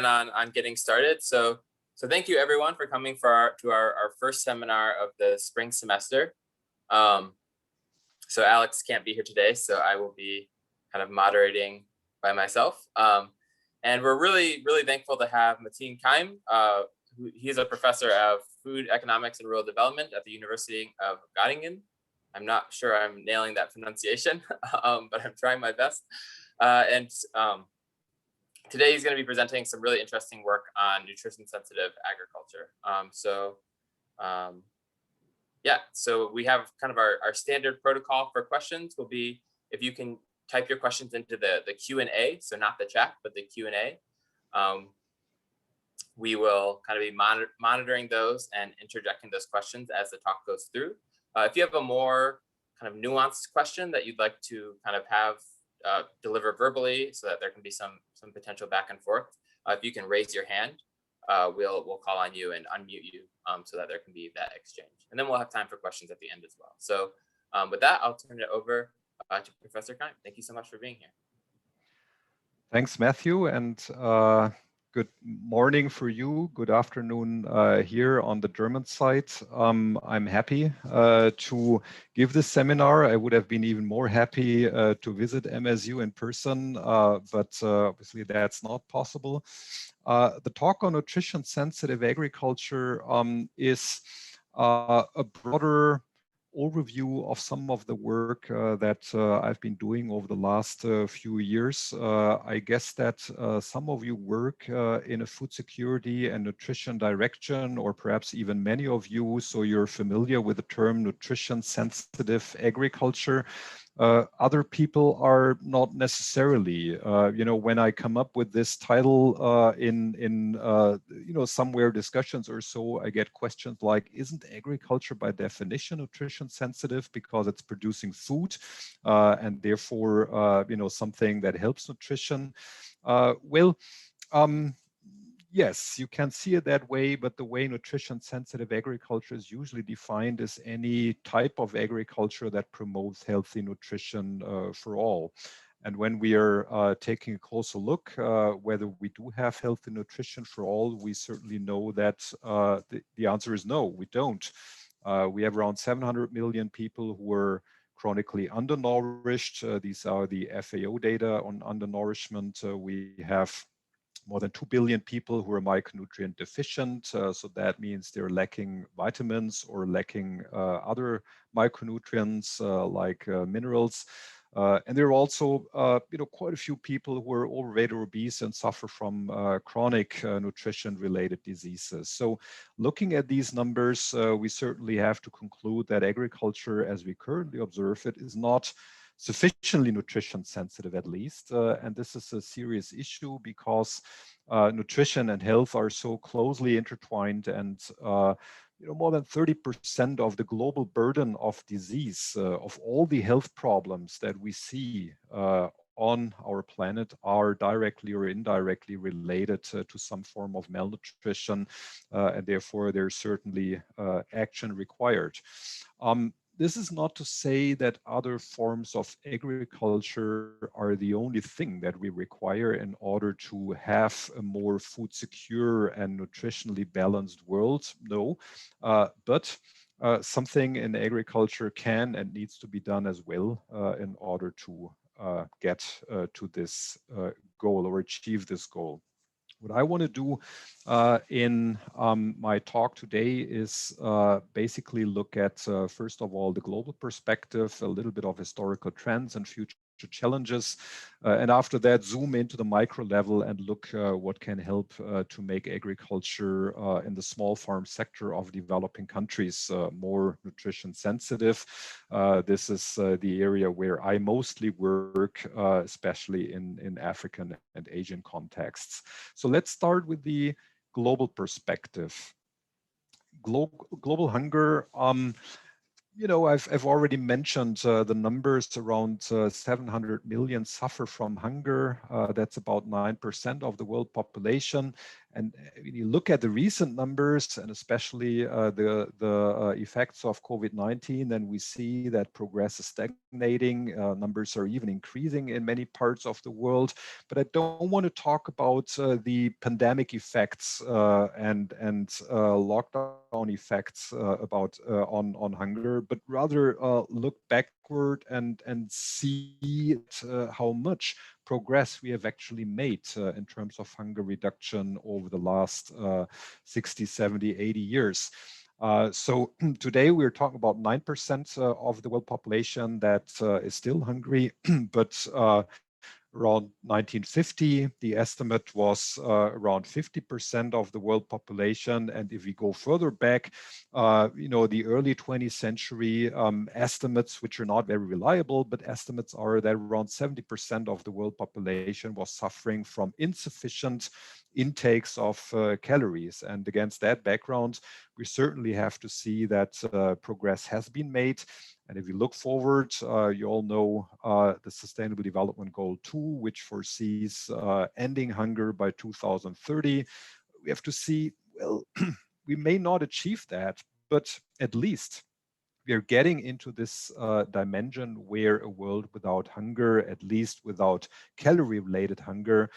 on getting started. So thank you everyone for coming to our first seminar of the spring semester. So Alex can't be here today, so I will be kind of moderating by myself. And we're really thankful to have Matin Qaim. He's a professor of food economics and rural development at the University of Göttingen. I'm not sure I'm nailing that pronunciation, but I'm trying my best. Today he's going to be presenting some really interesting work on nutrition-sensitive agriculture. So we have kind of our standard protocol for questions will be if you can type your questions into the Q&A, so not the chat, but the Q&A. We will kind of be monitoring those and interjecting those questions as the talk goes through. If you have a more kind of nuanced question that you'd like to kind of have deliver verbally so that there can be some potential back and forth, if you can raise your hand, we'll call on you and unmute you so that there can be that exchange. And then we'll have time for questions at the end as well. So with that, I'll turn it over to Professor Qaim. Thank you so much for being here. Thanks, Matthew, and good morning for you. Good afternoon here on the German side. I'm happy to give this seminar. I would have been even more happy to visit MSU in person, but obviously that's not possible. The talk on nutrition-sensitive agriculture is a broader overview of some of the work that I've been doing over the last few years. I guess that some of you work in a food security and nutrition direction, or perhaps even many of you, so you're familiar with the term nutrition sensitive agriculture. Other people are not necessarily. When I come up with this title in somewhere discussions or so, I get questions like, isn't agriculture by definition nutrition sensitive because it's producing food and therefore something that helps nutrition? Yes, you can see it that way, but the way nutrition-sensitive agriculture is usually defined is any type of agriculture that promotes healthy nutrition for all. And when we are taking a closer look whether we do have healthy nutrition for all, we certainly know that the answer is no, we don't. We have around 700 million people who are chronically undernourished. These are the FAO data on undernourishment. We have more than 2 billion people who are micronutrient deficient. So that means they're lacking vitamins or lacking other micronutrients like minerals. And there are also quite a few people who are overweight or obese and suffer from chronic nutrition-related diseases. So looking at these numbers, we certainly have to conclude that agriculture, as we currently observe it, is not sufficiently nutrition sensitive, at least. And this is a serious issue because nutrition and health are so closely intertwined, and more than 30% of the global burden of disease, of all the health problems that we see on our planet, are directly or indirectly related to some form of malnutrition, and therefore there's certainly action required. This is not to say that other forms of agriculture are the only thing that we require in order to have a more food secure and nutritionally balanced world. No, but something in agriculture can and needs to be done as well in order to get to this goal or achieve this goal. What I want to do in my talk today is basically look at, first of all, the global perspective, a little bit of historical trends and future challenges, and after that zoom into the micro level and look what can help to make agriculture in the small farm sector of developing countries more nutrition sensitive. This is the area where I mostly work, especially in African and Asian contexts. So let's start with the global perspective. Global hunger, I've already mentioned the numbers. Around 700 million suffer from hunger. That's about 9% of the world population. And when you look at the recent numbers, and especially the effects of COVID-19, then we see that progress is stagnating. Numbers are even increasing in many parts of the world. But I don't want to talk about the pandemic effects and lockdown effects on hunger, but rather look backward and see how much progress we have actually made in terms of hunger reduction over the last 60, 70, 80 years. So today we're talking about 9% of the world population that is still hungry, but around 1950, the estimate was around 50% of the world population. And if we go further back, the early 20th century estimates, which are not very reliable, but estimates are that around 70% of the world population was suffering from insufficient intakes of calories. And against that background, we certainly have to see that progress has been made. And if you look forward, you all know the Sustainable Development Goal 2, which foresees ending hunger by 2030. We have to see, well, we may not achieve that, but at least we are getting into this dimension where a world without hunger, at least without calorie-related hunger,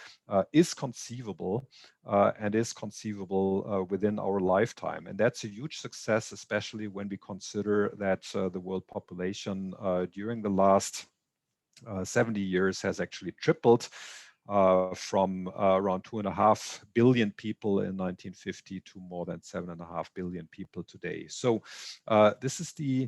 is conceivable and is conceivable within our lifetime. And that's a huge success, especially when we consider that the world population during the last 70 years has actually tripled. From around 2.5 billion people in 1950 to more than 7.5 billion people today. So this is the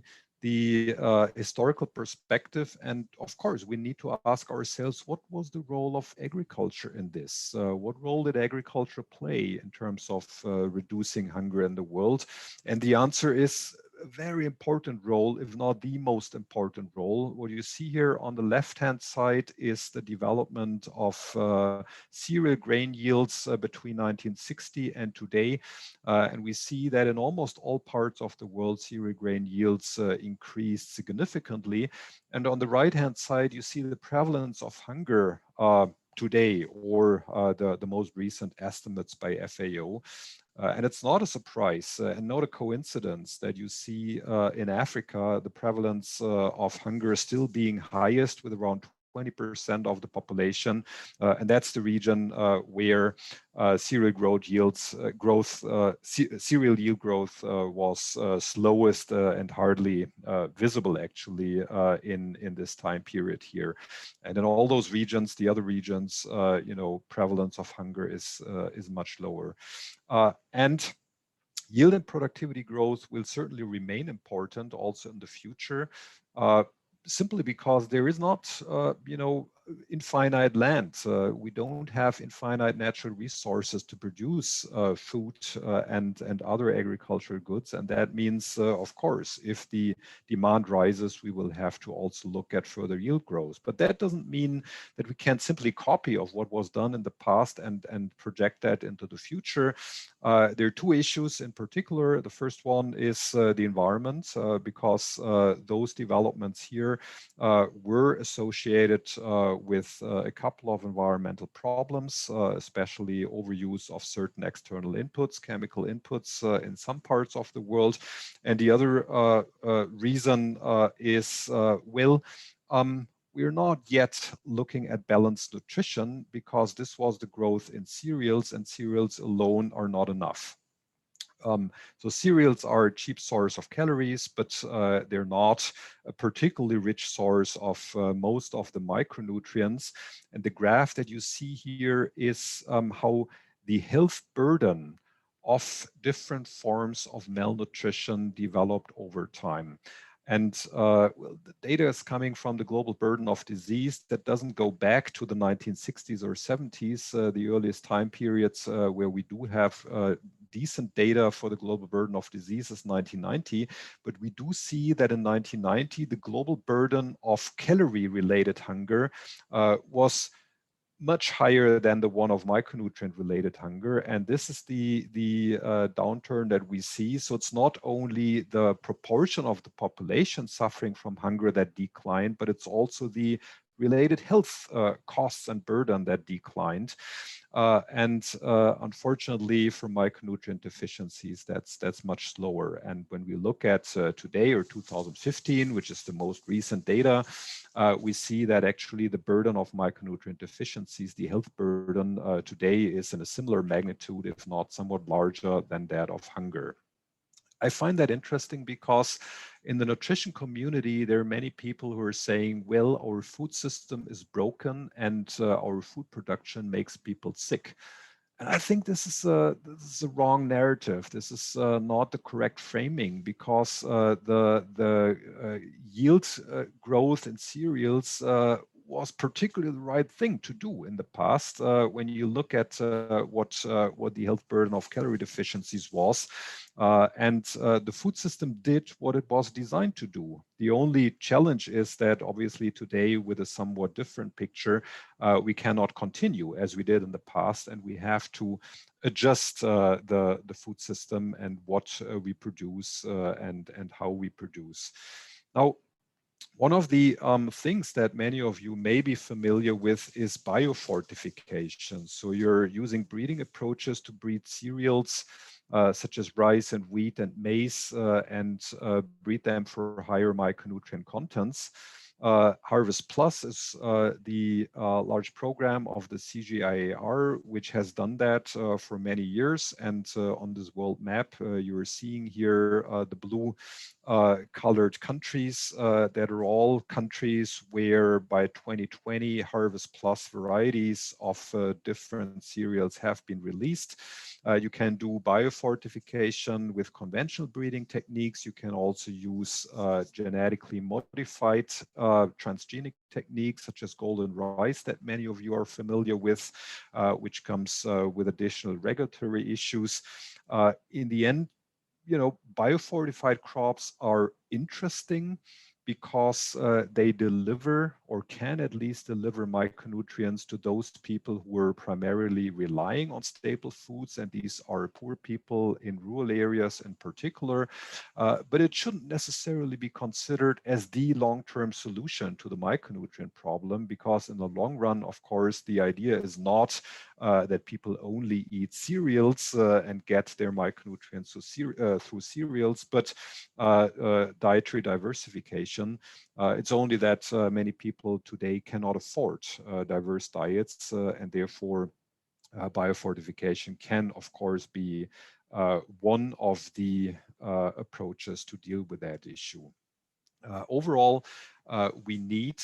historical perspective. And of course, we need to ask ourselves, what was the role of agriculture in this? What role did agriculture play in terms of reducing hunger in the world? And the answer is a very important role, if not the most important role. What you see here on the left-hand side is the development of cereal grain yields between 1960 and today. And we see that in almost all parts of the world, cereal grain yields increased significantly. And on the right-hand side, you see the prevalence of hunger today, or the most recent estimates by FAO. And it's not a surprise and not a coincidence that you see in Africa, the prevalence of hunger still being highest with around 20% of the population. And that's the region where cereal yield growth was slowest and hardly visible actually in this time period here. And in all those regions, the other regions, prevalence of hunger is much lower. And yield and productivity growth will certainly remain important also in the future, simply because there is not, infinite land. We don't have infinite natural resources to produce food and other agricultural goods. And that means, of course, if the demand rises, we will have to also look at further yield growth. But that doesn't mean that we can't simply copy of what was done in the past and project that into the future. There are two issues in particular. The first one is the environment, because those developments here were associated with a couple of environmental problems, especially overuse of certain external inputs, chemical inputs in some parts of the world. And the other reason is, we're not yet looking at balanced nutrition because this was the growth in cereals, and cereals alone are not enough. So cereals are a cheap source of calories, but they're not a particularly rich source of most of the micronutrients. And the graph that you see here is how the health burden of different forms of malnutrition developed over time. And the data is coming from the global burden of disease that doesn't go back to the 1960s or 70s, the earliest time periods where we do have decent data for the global burden of disease is 1990. But we do see that in 1990, the global burden of calorie-related hunger was much higher than the one of micronutrient-related hunger. And this is the downturn that we see. So it's not only the proportion of the population suffering from hunger that declined, but it's also the related health costs and burden that declined. Unfortunately, for micronutrient deficiencies, that's much slower. And when we look at today, or 2015, which is the most recent data, we see that actually the burden of micronutrient deficiencies, the health burden today, is in a similar magnitude, if not somewhat larger than that of hunger. I find that interesting because in the nutrition community, there are many people who are saying, well, our food system is broken and our food production makes people sick. And I think this is a wrong narrative. This is not the correct framing, because the yield growth in cereals was particularly the right thing to do in the past. When you look at what the health burden of calorie deficiencies was, and the food system did what it was designed to do. The only challenge is that obviously today, with a somewhat different picture, we cannot continue as we did in the past, and we have to adjust the food system and what we produce and how we produce. Now, one of the things that many of you may be familiar with is biofortification. So you're using breeding approaches to breed cereals such as rice and wheat and maize, and breed them for higher micronutrient contents. Harvest Plus is the large program of the CGIAR, which has done that for many years. And on this world map, you are seeing here the blue colored countries that are all countries where by 2020 Harvest Plus varieties of different cereals have been released. You can do biofortification with conventional breeding techniques. You can also use genetically modified transgenic techniques such as golden rice that many of you are familiar with, which comes with additional regulatory issues. In the end, biofortified crops are interesting because they deliver, or can at least deliver, micronutrients to those people who are primarily relying on staple foods, and these are poor people in rural areas in particular. But it shouldn't necessarily be considered as the long-term solution to the micronutrient problem, because in the long run, of course, the idea is not that people only eat cereals and get their micronutrients through cereals, but dietary diversification. It's only that many people today cannot afford diverse diets, and therefore biofortification can, of course, be one of the approaches to deal with that issue. Overall, we need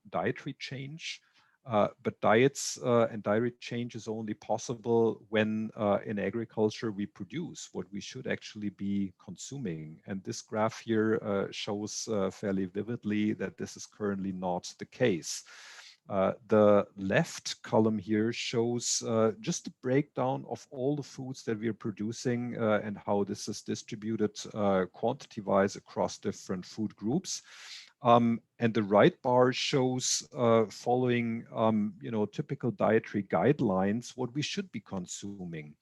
dietary change. But diets and dietary change is only possible when in agriculture we produce what we should actually be consuming. And this graph here shows fairly vividly that this is currently not the case. The left column here shows just a breakdown of all the foods that we are producing and how this is distributed quantity-wise across different food groups. And the right bar shows, following typical dietary guidelines, what we should be consuming.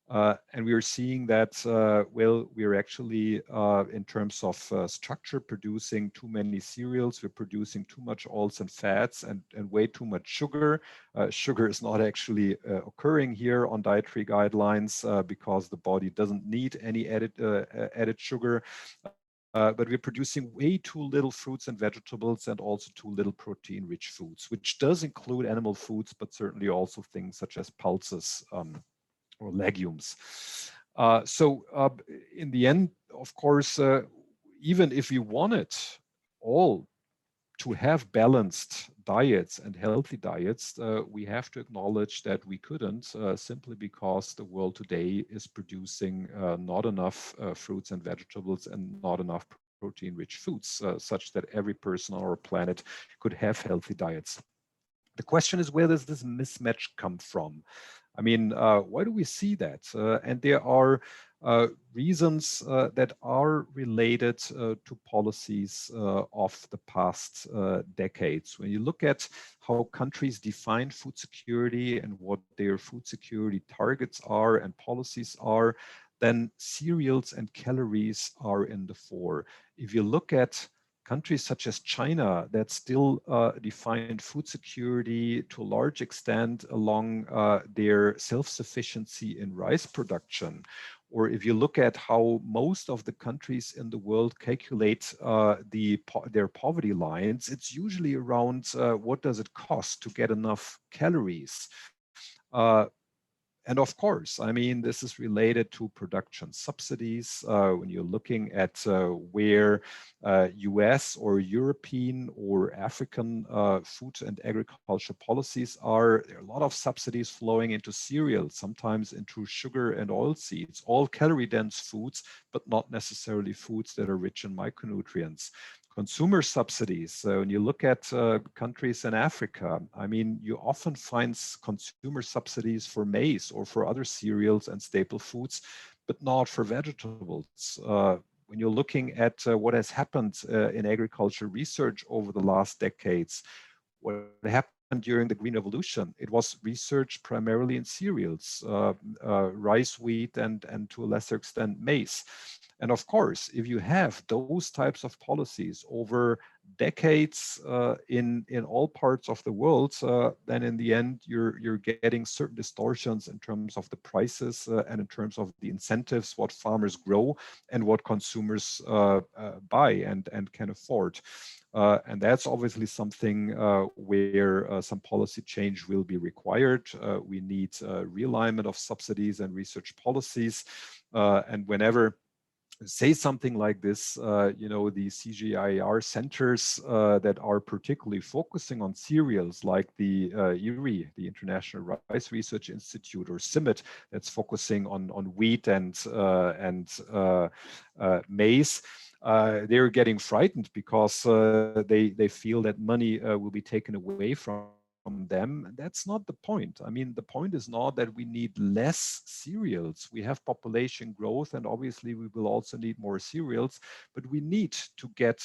And we are seeing that, we are actually, in terms of structure, producing too many cereals. We're producing too much oils and fats and way too much sugar. Sugar is not actually occurring here on dietary guidelines because the body doesn't need any added sugar. But we're producing way too little fruits and vegetables, and also too little protein-rich foods, which does include animal foods, but certainly also things such as pulses or legumes. So in the end, of course, even if we wanted all to have balanced diets and healthy diets, we have to acknowledge that we couldn't, simply because the world today is producing not enough fruits and vegetables and not enough protein-rich foods, such that every person on our planet could have healthy diets. The question is, where does this mismatch come from? I mean, why do we see that? And there are reasons that are related to policies of the past decades. When you look at how countries define food security and what their food security targets are and policies are, then cereals and calories are in the fore. If you look at countries such as China that still defined food security to a large extent along their self-sufficiency in rice production, or if you look at how most of the countries in the world calculate their poverty lines, it's usually around what does it cost to get enough calories. And of course, I mean, this is related to production subsidies. When you're looking at where US or European or African food and agriculture policies are, there are a lot of subsidies flowing into cereals, sometimes into sugar and oilseeds, all calorie-dense foods, but not necessarily foods that are rich in micronutrients. Consumer subsidies. So when you look at countries in Africa, I mean, you often find consumer subsidies for maize or for other cereals and staple foods, but not for vegetables. When you're looking at what has happened in agriculture research over the last decades, what happened during the Green Revolution, it was research primarily in cereals, rice, wheat, and to a lesser extent maize. And of course, if you have those types of policies over decades in all parts of the world, then in the end, you're getting certain distortions in terms of the prices and in terms of the incentives, what farmers grow and what consumers buy and can afford. And that's obviously something where some policy change will be required. We need realignment of subsidies and research policies. And whenever say something like this, you know, the CGIAR centers that are particularly focusing on cereals, like the IRI, the International Rice Research Institute, or CIMMYT, that's focusing on wheat and maize, they're getting frightened because they feel that money will be taken away from them. That's not the point. I mean, the point is not that we need less cereals. We have population growth, and obviously we will also need more cereals, but we need to get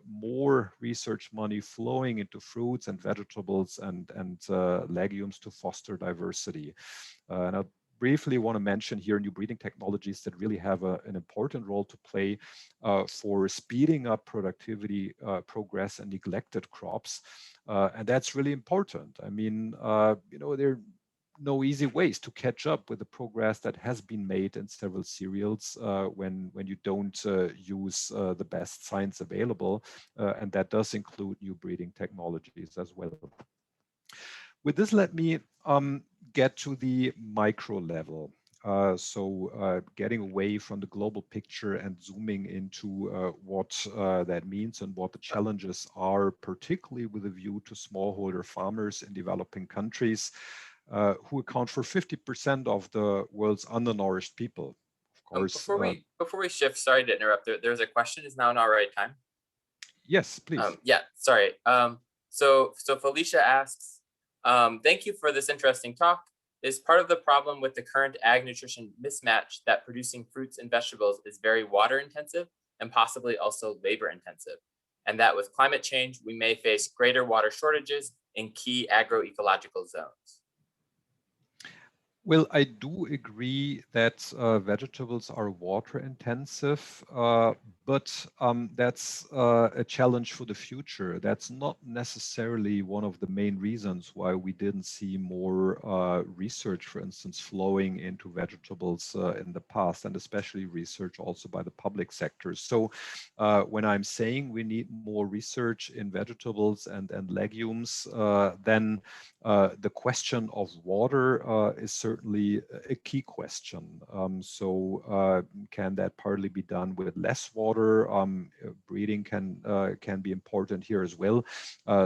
more research money flowing into fruits and vegetables and legumes to foster diversity. And I briefly want to mention here new breeding technologies that really have an important role to play for speeding up productivity progress and neglected crops. And that's really important. I mean, you know, there are no easy ways to catch up with the progress that has been made in several cereals when you don't use the best science available. And that does include new breeding technologies as well. With this, let me get to the micro level. Getting away from the global picture and zooming into what that means and what the challenges are, particularly with a view to smallholder farmers in developing countries who account for 50% of the world's undernourished people. Of course. Before we shift, sorry to interrupt. There's a question. Is now an all right time? Yes, please. Yeah, sorry. So Felicia asks, thank you for this interesting talk. Is part of the problem with the current ag nutrition mismatch that producing fruits and vegetables is very water intensive and possibly also labor intensive, and that with climate change, we may face greater water shortages in key agroecological zones? Well, I do agree that vegetables are water intensive, but that's a challenge for the future. That's not necessarily one of the main reasons why we didn't see more research, for instance, flowing into vegetables in the past, and especially research also by the public sector. So when I'm saying we need more research in vegetables and legumes, then the question of water is certainly a key question. Can that partly be done with less water? Breeding can be important here as well.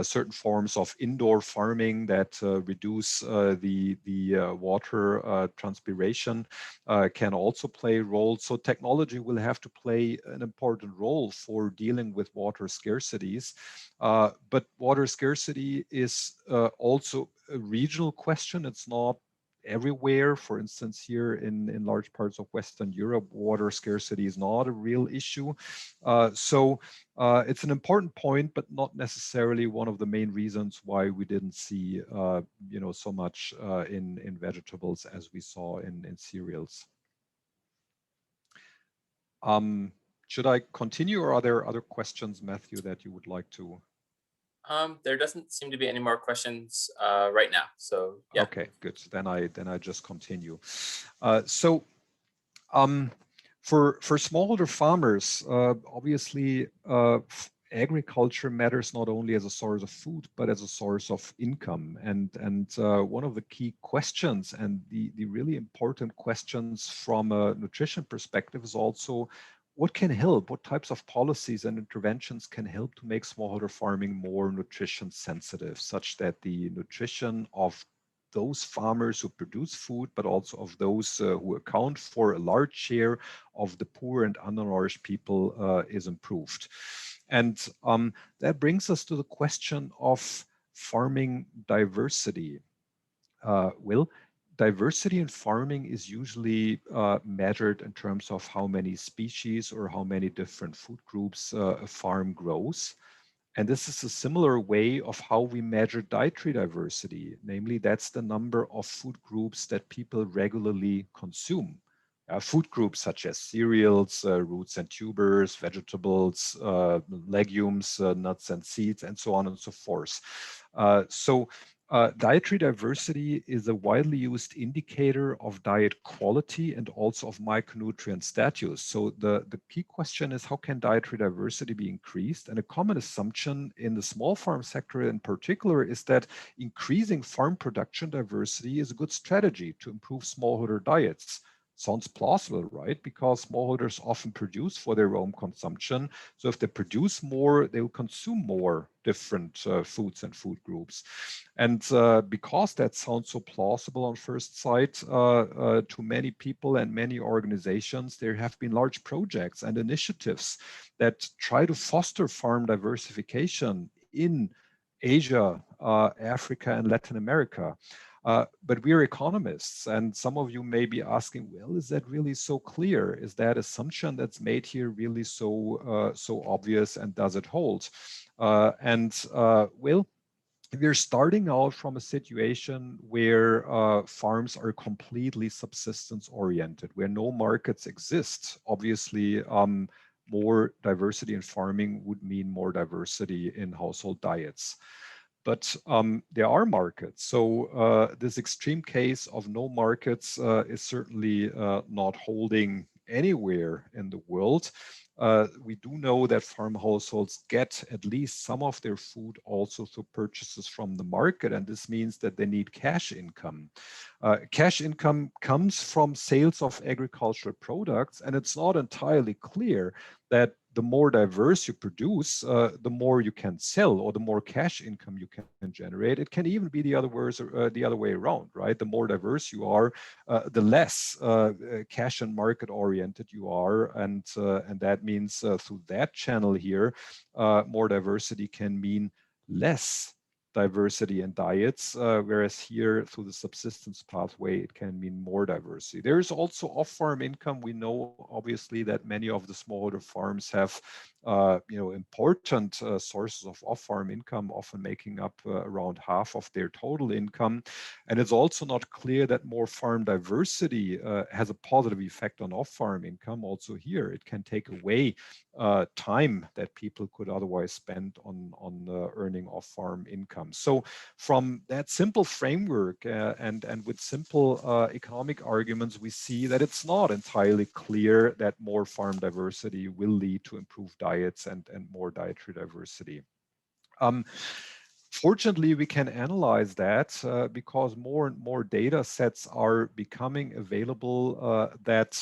Certain forms of indoor farming that reduce the water transpiration can also play a role. So technology will have to play an important role for dealing with water scarcities. But water scarcity is also a regional question. It's not everywhere. For instance, here in large parts of Western Europe, water scarcity is not a real issue. It's an important point, but not necessarily one of the main reasons why we didn't see so much in vegetables as we saw in cereals. Should I continue, or are there other questions, Matthew, that you would like to? There doesn't seem to be any more questions right now. So yeah. Okay, good. Then I just continue. For smallholder farmers, obviously, agriculture matters not only as a source of food, but as a source of income. And one of the key questions, and the really important questions from a nutrition perspective, is also what can help, what types of policies and interventions can help to make smallholder farming more nutrition sensitive, such that the nutrition of those farmers who produce food, but also of those who account for a large share of the poor and undernourished people is improved. And that brings us to the question of farming diversity. Will, diversity in farming is usually measured in terms of how many species or how many different food groups a farm grows. And this is a similar way of how we measure dietary diversity. Namely, that's the number of food groups that people regularly consume. Food groups such as cereals, roots and tubers, vegetables, legumes, nuts and seeds, and so on and so forth. Dietary diversity is a widely used indicator of diet quality and also of micronutrient status. So the key question is, how can dietary diversity be increased? And a common assumption in the small farm sector in particular is that increasing farm production diversity is a good strategy to improve smallholder diets. Sounds plausible, right? Because smallholders often produce for their own consumption. So if they produce more, they will consume more different foods and food groups. And because that sounds so plausible on first sight to many people and many organizations, there have been large projects and initiatives that try to foster farm diversification in Asia, Africa, and Latin America. But we're economists, and some of you may be asking, well, is that really so clear? Is that assumption that's made here really so obvious, and does it hold? Well, we're starting out from a situation where farms are completely subsistence oriented, where no markets exist. Obviously, more diversity in farming would mean more diversity in household diets. But there are markets. So this extreme case of no markets is certainly not holding anywhere in the world. We do know that farm households get at least some of their food also through purchases from the market, and this means that they need cash income. Cash income comes from sales of agricultural products, and it's not entirely clear that the more diverse you produce, the more you can sell, or the more cash income you can generate. It can even be the other way around, right? The more diverse you are, the less cash and market oriented you are, and that means through that channel here, more diversity can mean less diversity in diets, whereas here through the subsistence pathway, it can mean more diversity. There is also off-farm income. We know obviously that many of the smallholder farms have important sources of off-farm income, often making up around half of their total income. And it's also not clear that more farm diversity has a positive effect on off-farm income. Also here, it can take away time that people could otherwise spend on earning off-farm income. So from that simple framework and with simple economic arguments, we see that it's not entirely clear that more farm diversity will lead to improved diets and more dietary diversity. Fortunately, we can analyze that because more and more data sets are becoming available that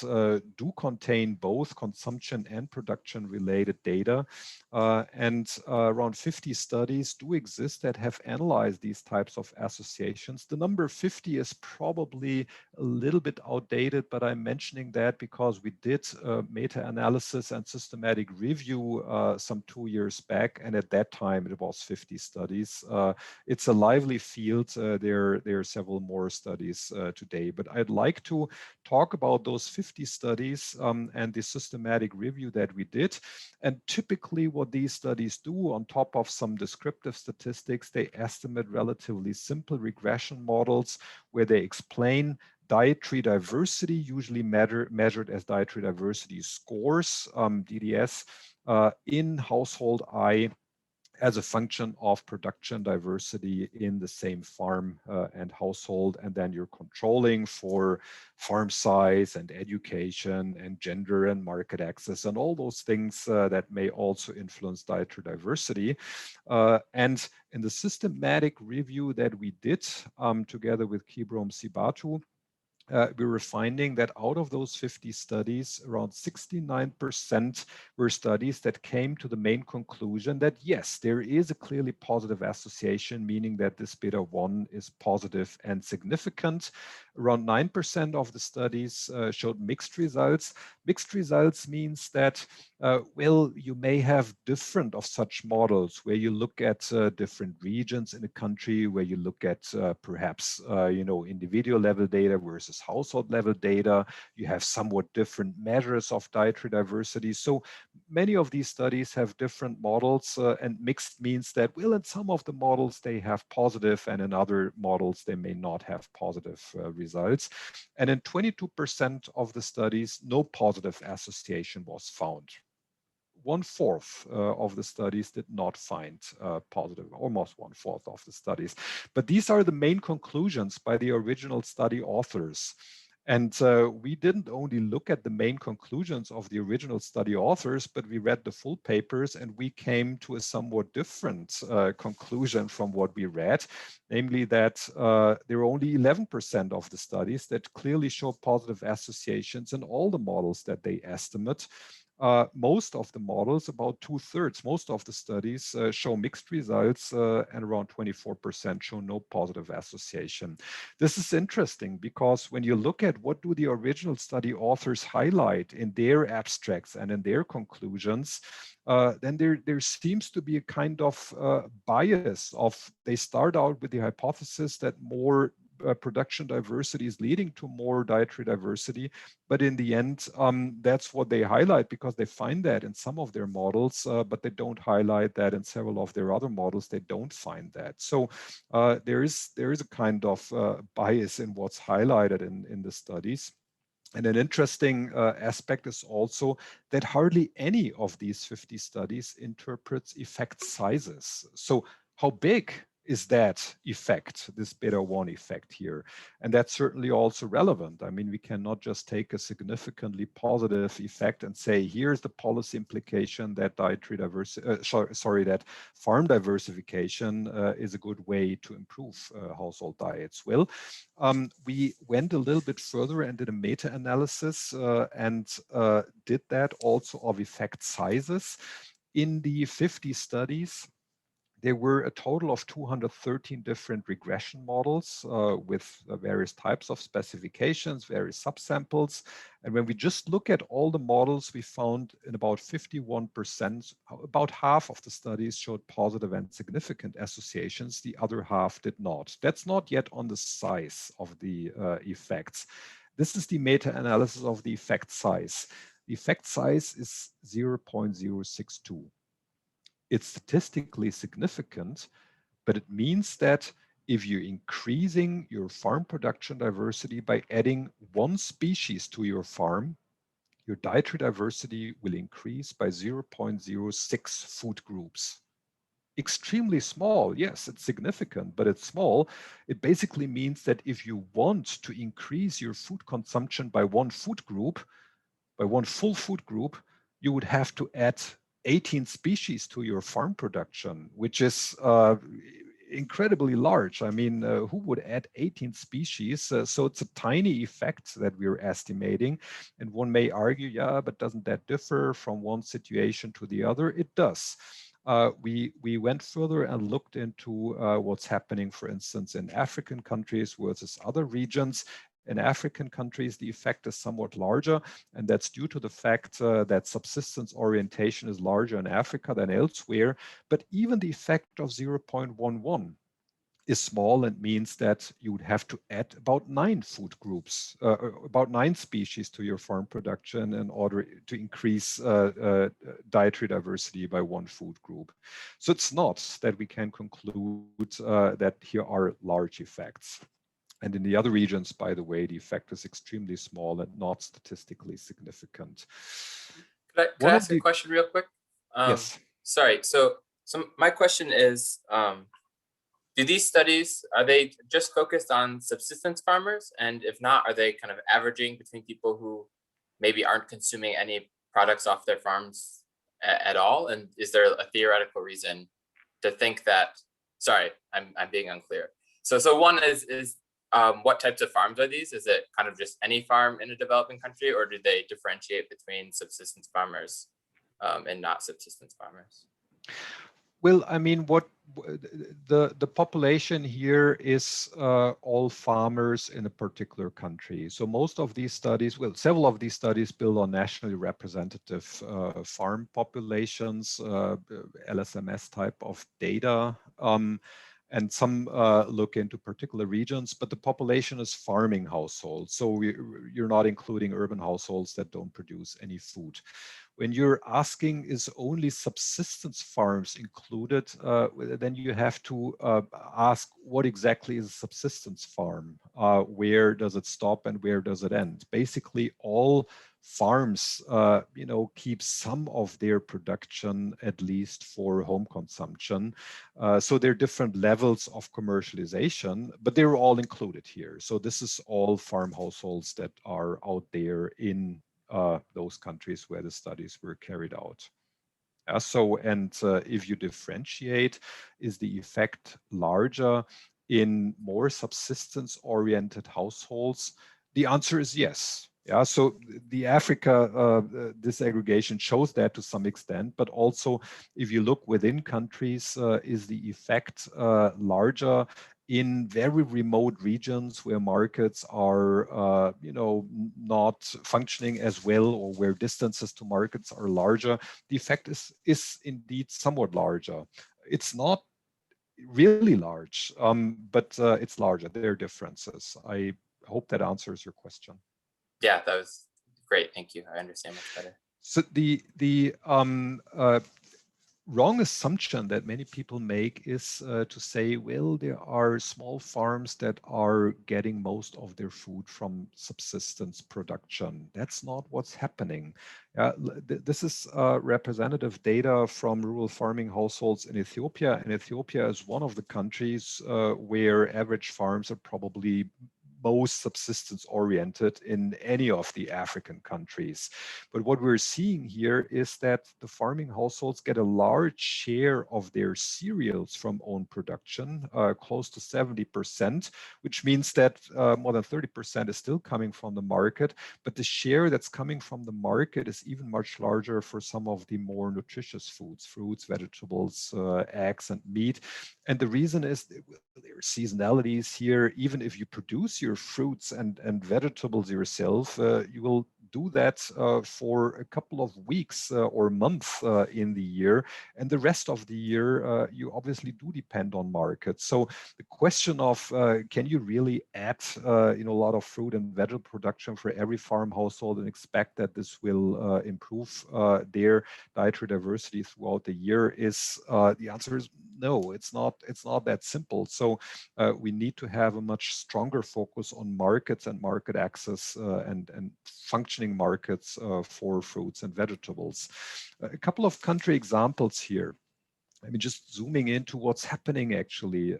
do contain both consumption and production related data. And around 50 studies do exist that have analyzed these types of associations. The number 50 is probably a little bit outdated, but I'm mentioning that because we did meta-analysis and systematic review some 2 years back, and at that time it was 50 studies. It's a lively field. There are several more studies today, but I'd like to talk about those 50 studies and the systematic review that we did. And typically what these studies do, on top of some descriptive statistics, they estimate relatively simple regression models where they explain dietary diversity, usually measured as dietary diversity scores, DDS, in household I as a function of production diversity in the same farm and household. And then you're controlling for farm size and education and gender and market access and all those things that may also influence dietary diversity. And in the systematic review that we did together with Kibrom Sibatu, we were finding that out of those 50 studies, around 69% were studies that came to the main conclusion that yes, there is a clearly positive association, meaning that this beta 1 is positive and significant. Around 9% of the studies showed mixed results. Mixed results means that, well, you may have different of such models where you look at different regions in a country, where you look at perhaps, individual level data versus household level data. You have somewhat different measures of dietary diversity. So many of these studies have different models, and mixed means that, well, in some of the models they have positive, and in other models they may not have positive results. And in 22% of the studies, no positive association was found. 1/4 of the studies did not find positive, almost 1/4 of the studies. But these are the main conclusions by the original study authors. And we didn't only look at the main conclusions of the original study authors, but we read the full papers and we came to a somewhat different conclusion from what we read, namely that there are only 11% of the studies that clearly show positive associations in all the models that they estimate. Most of the models, about 2/3, most of the studies show mixed results, and around 24% show no positive association. This is interesting because when you look at what do the original study authors highlight in their abstracts and in their conclusions, then there seems to be a kind of bias of, they start out with the hypothesis that more production diversity is leading to more dietary diversity. But in the end, that's what they highlight because they find that in some of their models, but they don't highlight that in several of their other models, they don't find that. So there is a kind of bias in what's highlighted in the studies. And an interesting aspect is also that hardly any of these 50 studies interprets effect sizes. So how big is that effect, this beta 1 effect here? And that's certainly also relevant. I mean, we cannot just take a significantly positive effect and say, here's the policy implication that dietary diversity, that farm diversification is a good way to improve household diets. Well, we went a little bit further and did a meta-analysis and did that also of effect sizes. In the 50 studies, there were a total of 213 different regression models with various types of specifications, various subsamples. And when we just look at all the models, we found in about 51%, about half of the studies showed positive and significant associations. The other half did not. That's not yet on the size of the effects. This is the meta-analysis of the effect size. The effect size is 0.062. It's statistically significant, but it means that if you're increasing your farm production diversity by adding one species to your farm, your dietary diversity will increase by 0.06 food groups. Extremely small, yes, it's significant, but it's small. It basically means that if you want to increase your food consumption by one food group, by one full food group, you would have to add 18 species to your farm production, which is incredibly large. I mean, who would add 18 species? So it's a tiny effect that we're estimating. And one may argue, yeah, but doesn't that differ from one situation to the other? It does. We went further and looked into what's happening, for instance, in African countries versus other regions. In African countries, the effect is somewhat larger, and that's due to the fact that subsistence orientation is larger in Africa than elsewhere. But even the effect of 0.11 is small and means that you would have to add about 9 food groups, about 9 species to your farm production in order to increase dietary diversity by one food group. So it's not that we can conclude that here are large effects. And in the other regions, by the way, the effect is extremely small and not statistically significant. Could I ask a question real quick? Yes. Sorry. So my question is, do these studies, are they just focused on subsistence farmers? And if not, are they kind of averaging between people who maybe aren't consuming any products off their farms at all? And is there a theoretical reason to think that, sorry, I'm being unclear. So one is what types of farms are these? Is it kind of just any farm in a developing country, or do they differentiate between subsistence farmers and not subsistence farmers? Well, I mean, what the population here is all farmers in a particular country. So most of these studies, well, several of these studies build on nationally representative farm populations, LSMS type of data. And some look into particular regions, but the population is farming households. So you're not including urban households that don't produce any food. When you're asking, is only subsistence farms included, then you have to ask what exactly is a subsistence farm? Where does it stop and where does it end? Basically, all farms, keep some of their production at least for home consumption. So there are different levels of commercialization, but they're all included here. So this is all farm households that are out there in those countries where the studies were carried out. If you differentiate, is the effect larger in more subsistence-oriented households? The answer is yes. Yeah, so the Africa disaggregation shows that to some extent, but also if you look within countries, is the effect larger in very remote regions where markets are, not functioning as well, or where distances to markets are larger? The effect is indeed somewhat larger. It's not really large, but it's larger. There are differences. I hope that answers your question. Yeah, that was great. Thank you. I understand much better. So the wrong assumption that many people make is to say, well, there are small farms that are getting most of their food from subsistence production. That's not what's happening. This is representative data from rural farming households in Ethiopia. And Ethiopia is one of the countries where average farms are probably most subsistence oriented in any of the African countries. But what we're seeing here is that the farming households get a large share of their cereals from own production, close to 70%, which means that more than 30% is still coming from the market. But the share that's coming from the market is even much larger for some of the more nutritious foods, fruits, vegetables, eggs, and meat. And the reason is there are seasonalities here. Even if you produce your fruits and vegetables yourself, you will do that for a couple of weeks or months in the year, and the rest of the year you obviously do depend on markets. So the question of can you really add a lot of fruit and vegetable production for every farm household and expect that this will improve their dietary diversity throughout the year is the answer is no. It's not that simple. So we need to have a much stronger focus on markets and market access and functioning markets for fruits and vegetables. A couple of country examples here. I mean, just zooming into what's happening actually.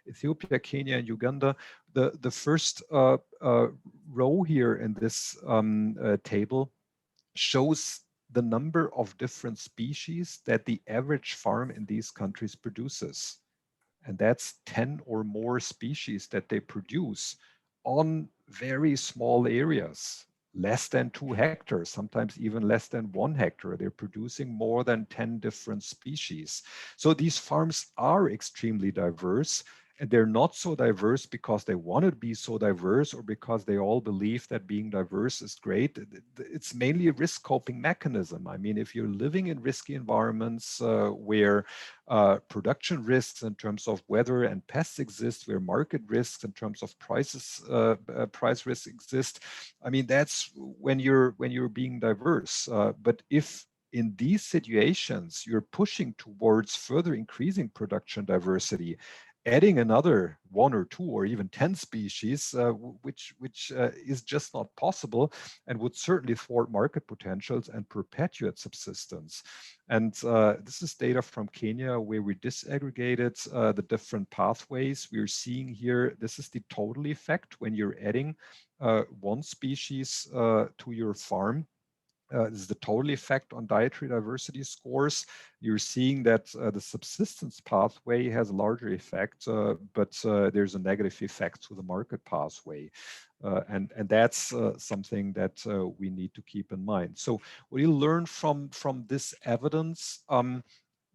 Ethiopia, Kenya, and Uganda. The first row here in this table shows the number of different species that the average farm in these countries produces. And that's 10 or more species that they produce on very small areas, less than 2 hectares, sometimes even less than 1 hectare. They're producing more than 10 different species. So these farms are extremely diverse. And they're not so diverse because they want to be so diverse or because they all believe that being diverse is great. It's mainly a risk coping mechanism. I mean, if you're living in risky environments where production risks in terms of weather and pests exist, where market risks in terms of prices, price risks exist, I mean, that's when you're being diverse. But if in these situations you're pushing towards further increasing production diversity, adding another 1 or 2 or even 10 species, which is just not possible and would certainly thwart market potentials and perpetuate subsistence. And this is data from Kenya where we disaggregated the different pathways. We're seeing here, this is the total effect when you're adding one species to your farm. This is the total effect on dietary diversity scores. You're seeing that the subsistence pathway has a larger effect, but there's a negative effect to the market pathway. And that's something that we need to keep in mind. So what you learn from this evidence,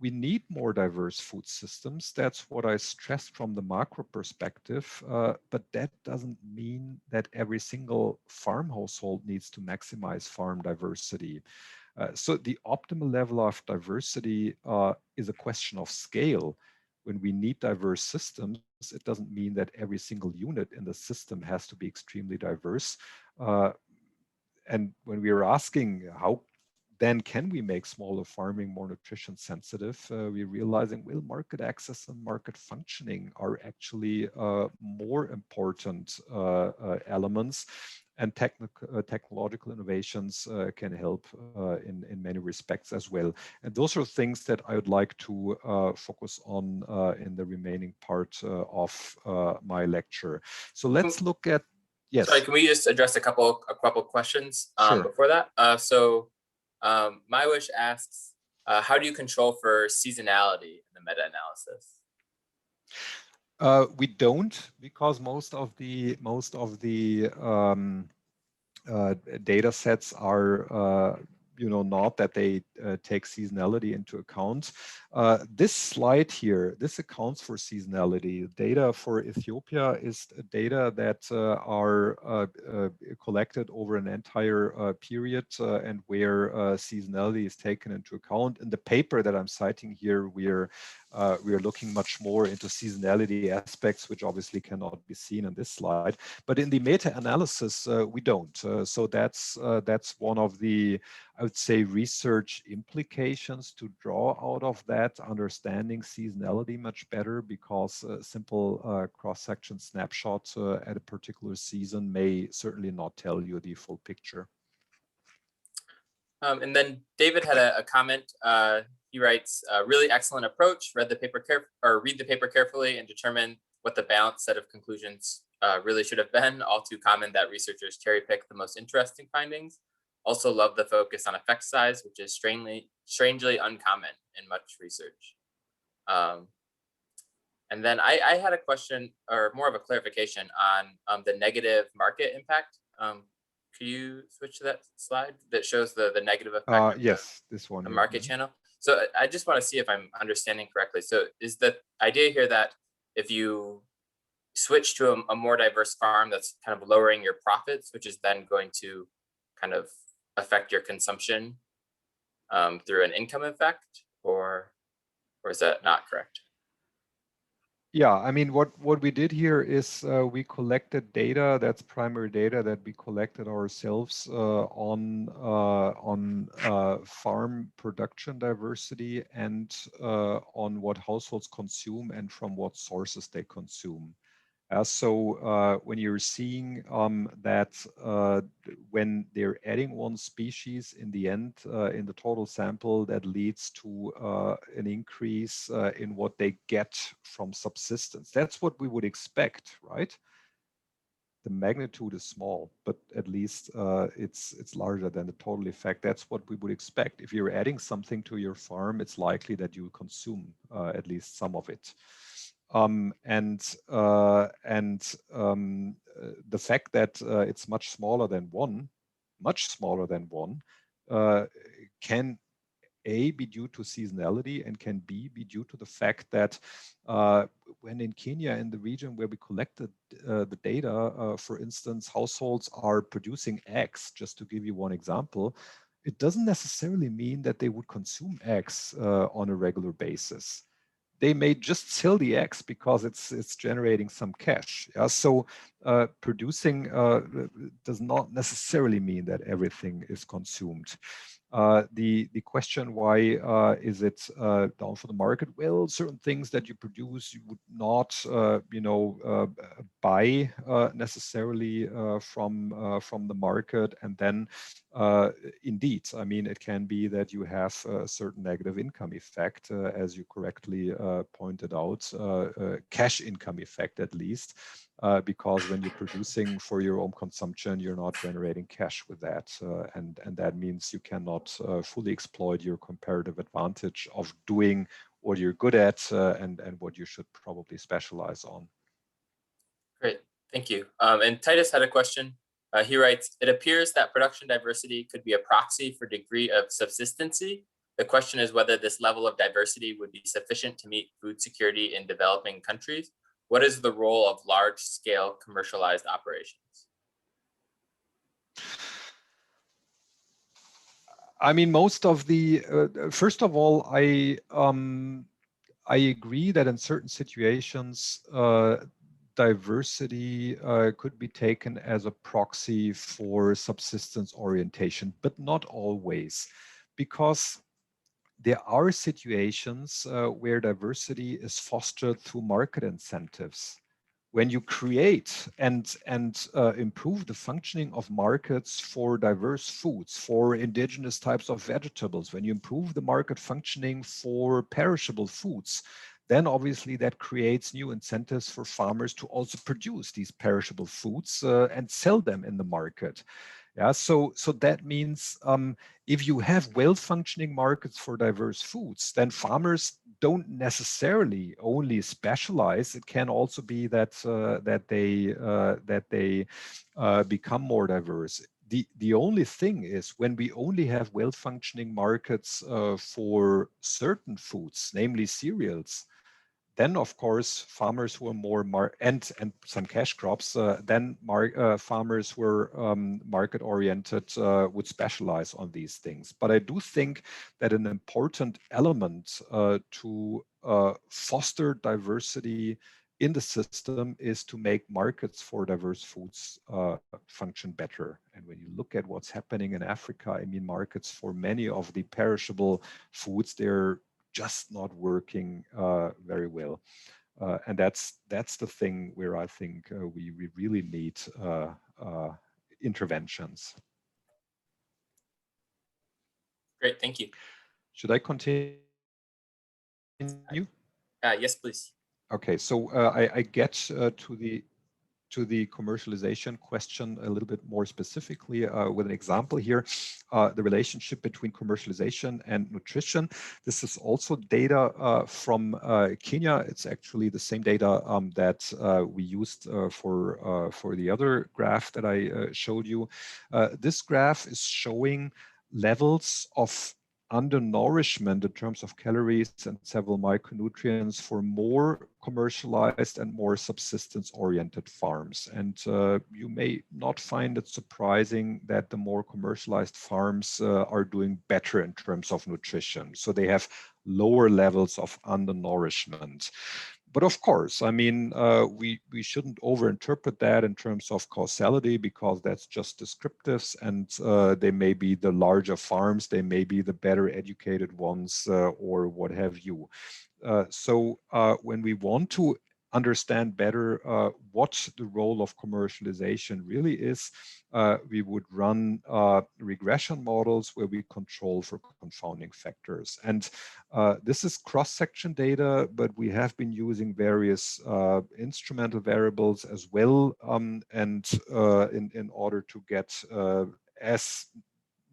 we need more diverse food systems. That's what I stressed from the macro perspective, but that doesn't mean that every single farm household needs to maximize farm diversity. So the optimal level of diversity is a question of scale. When we need diverse systems, it doesn't mean that every single unit in the system has to be extremely diverse. And when we are asking how then can we make smaller farming more nutrition sensitive? We're realizing, well, market access and market functioning are actually more important elements, and technological innovations can help in many respects as well. And those are things that I would like to focus on in the remaining part of my lecture. So let's look at, yes. Sorry, can we just address a couple questions Sure. before that? My Wish asks, how do you control for seasonality in the meta-analysis? We don't, because most of the data sets are not that they take seasonality into account. This slide here, this accounts for seasonality. Data for Ethiopia is data that are collected over an entire period and where seasonality is taken into account. In the paper that I'm citing here, we are looking much more into seasonality aspects, which obviously cannot be seen in this slide. But in the meta-analysis, we don't. So that's one of the, I would say, research implications to draw out of that, understanding seasonality much better, because a simple cross-section snapshot at a particular season may certainly not tell you the full picture. And then David had a comment. He writes, really excellent approach, read the paper carefully and determine what the balanced set of conclusions really should have been. All too common that researchers cherry pick the most interesting findings. Also love the focus on effect size, which is strangely uncommon in much research. And then I had a question, or more of a clarification on the negative market impact. Could you switch to that slide that shows the negative effect? Yes, this one. The market channel. So I just want to see if I'm understanding correctly. So is the idea here that if you switch to a more diverse farm, that's kind of lowering your profits, which is then going to kind of affect your consumption through an income effect, or is that not correct? Yeah, I mean, what we did here is we collected data, that's primary data that we collected ourselves on farm production diversity and on what households consume and from what sources they consume. So when you're seeing that when they're adding one species in the end, in the total sample, that leads to an increase in what they get from subsistence. That's what we would expect, right? The magnitude is small, but at least it's larger than the total effect. That's what we would expect. If you're adding something to your farm, it's likely that you'll consume at least some of it. The fact that it's much smaller than one, can A, be due to seasonality, and can B, be due to the fact that when in Kenya, in the region where we collected the data, for instance, households are producing eggs, just to give you one example, it doesn't necessarily mean that they would consume eggs on a regular basis. They may just sell the eggs because it's generating some cash. Yeah? So producing does not necessarily mean that everything is consumed. The question, why is it down for the market? Well, certain things that you produce, you would not, buy necessarily from the market, and then indeed, I mean, it can be that you have a certain negative income effect, as you correctly pointed out, cash income effect at least. Because when you're producing for your own consumption, you're not generating cash with that. And that means you cannot fully exploit your comparative advantage of doing what you're good at and what you should probably specialize on. Great, thank you. And Titus had a question. He writes, it appears that production diversity could be a proxy for degree of subsistency. The question is whether this level of diversity would be sufficient to meet food security in developing countries. What is the role of large-scale commercialized operations? I mean, most of the, first of all, I agree that in certain situations, diversity could be taken as a proxy for subsistence orientation, but not always, because there are situations where diversity is fostered through market incentives. When you create and improve the functioning of markets for diverse foods, for indigenous types of vegetables, when you improve the market functioning for perishable foods, then obviously that creates new incentives for farmers to also produce these perishable foods and sell them in the market. Yeah, so that means if you have well-functioning markets for diverse foods, then farmers don't necessarily only specialize. It can also be that they become more diverse. The only thing is when we only have well-functioning markets for certain foods, namely cereals, then of course farmers who are more and some cash crops, then farmers who are market oriented would specialize on these things. But I do think that an important element to foster diversity in the system is to make markets for diverse foods function better. And when you look at what's happening in Africa, I mean, markets for many of the perishable foods, they're just not working very well. And that's the thing where I think we really need interventions. Great, thank you. Should I continue? Yes, please. Okay, so I get to the commercialization question a little bit more specifically with an example here, the relationship between commercialization and nutrition. This is also data from Kenya. It's actually the same data that we used for the other graph that I showed you. This graph is showing levels of undernourishment in terms of calories and several micronutrients for more commercialized and more subsistence-oriented farms. And you may not find it surprising that the more commercialized farms are doing better in terms of nutrition. So they have lower levels of undernourishment. But of course, I mean, we shouldn't overinterpret that in terms of causality, because that's just descriptives, and they may be the larger farms, they may be the better educated ones, or what have you. So when we want to understand better what the role of commercialization really is, we would run regression models where we control for confounding factors. And this is cross-section data, but we have been using various instrumental variables as well, and in order to get as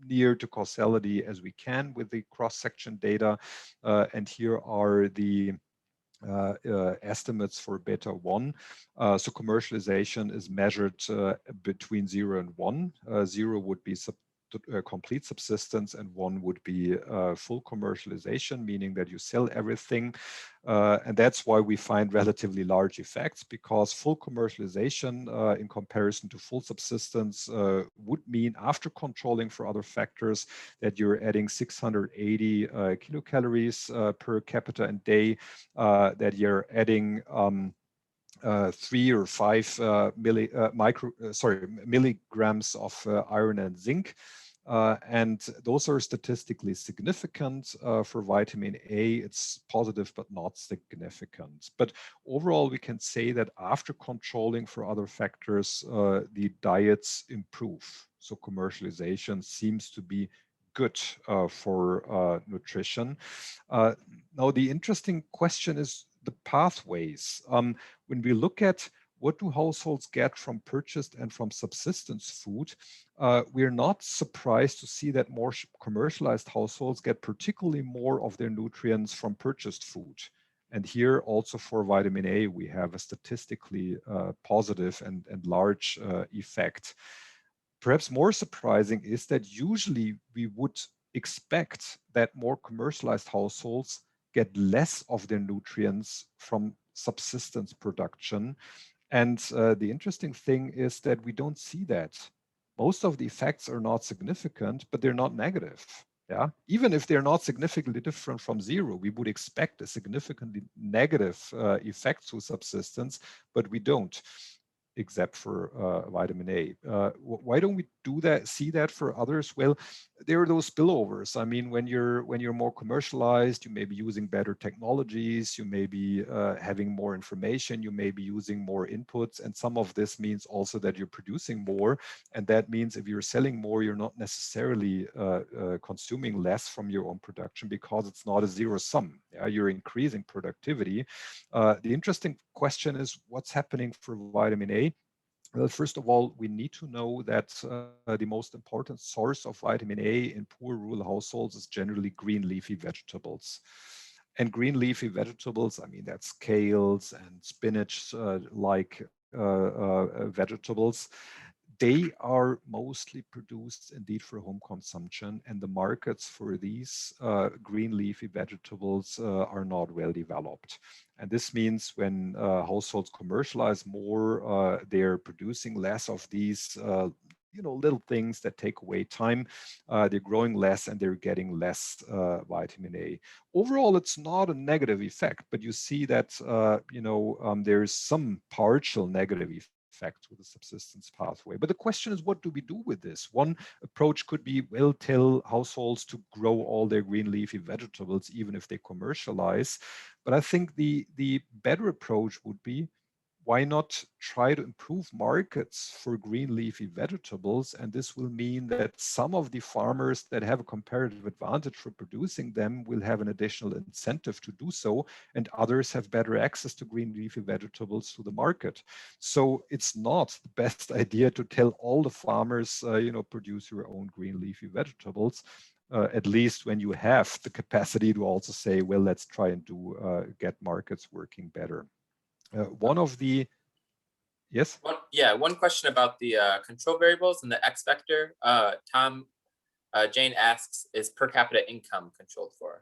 near to causality as we can with the cross-section data. And here are the estimates for beta 1. So commercialization is measured between 0 and 1. 0 would be complete subsistence, and 1 would be full commercialization, meaning that you sell everything. And that's why we find relatively large effects, because full commercialization in comparison to full subsistence would mean, after controlling for other factors, that you're adding 680 kilocalories per capita and day, that you're adding 3 or 5 milligrams of iron and zinc. And those are statistically significant. For vitamin A, it's positive but not significant. But overall, we can say that after controlling for other factors, the diets improve. So commercialization seems to be good for nutrition. Now, the interesting question is the pathways. When we look at what do households get from purchased and from subsistence food, we're not surprised to see that more commercialized households get particularly more of their nutrients from purchased food. And here also for vitamin A, we have a statistically positive and large effect. Perhaps more surprising is that usually we would expect that more commercialized households get less of their nutrients from subsistence production. And the interesting thing is that we don't see that. Most of the effects are not significant, but they're not negative. Yeah, even if they're not significantly different from zero, we would expect a significantly negative effect through subsistence, but we don't, except for vitamin A. Why don't we do that? See that for others? Well, there are those spillovers. I mean, when you're more commercialized, you may be using better technologies, you may be having more information, you may be using more inputs, and some of this means also that you're producing more, and that means if you're selling more, you're not necessarily consuming less from your own production because it's not a zero sum. Yeah? You're increasing productivity. The interesting question is what's happening for vitamin A? Well, first of all, we need to know that the most important source of vitamin A in poor rural households is generally green leafy vegetables. And green leafy vegetables, I mean, that's kales and spinach like vegetables. They are mostly produced indeed for home consumption, and the markets for these green leafy vegetables are not well developed. And this means when households commercialize more, they're producing less of these little things that take away time. They're growing less and they're getting less vitamin A. Overall, it's not a negative effect, but you see that there's some partial negative effect with the subsistence pathway. But the question is, what do we do with this? One approach could be, well, tell households to grow all their green leafy vegetables, even if they commercialize. But I think the better approach would be, why not try to improve markets for green leafy vegetables? And this will mean that some of the farmers that have a comparative advantage for producing them will have an additional incentive to do so, and others have better access to green leafy vegetables through the market. So it's not the best idea to tell all the farmers, produce your own green leafy vegetables. At least when you have the capacity to also say, well, let's try and get markets working better. One of the, yes? One question about the control variables and the X vector. Jane asks, is per capita income controlled for?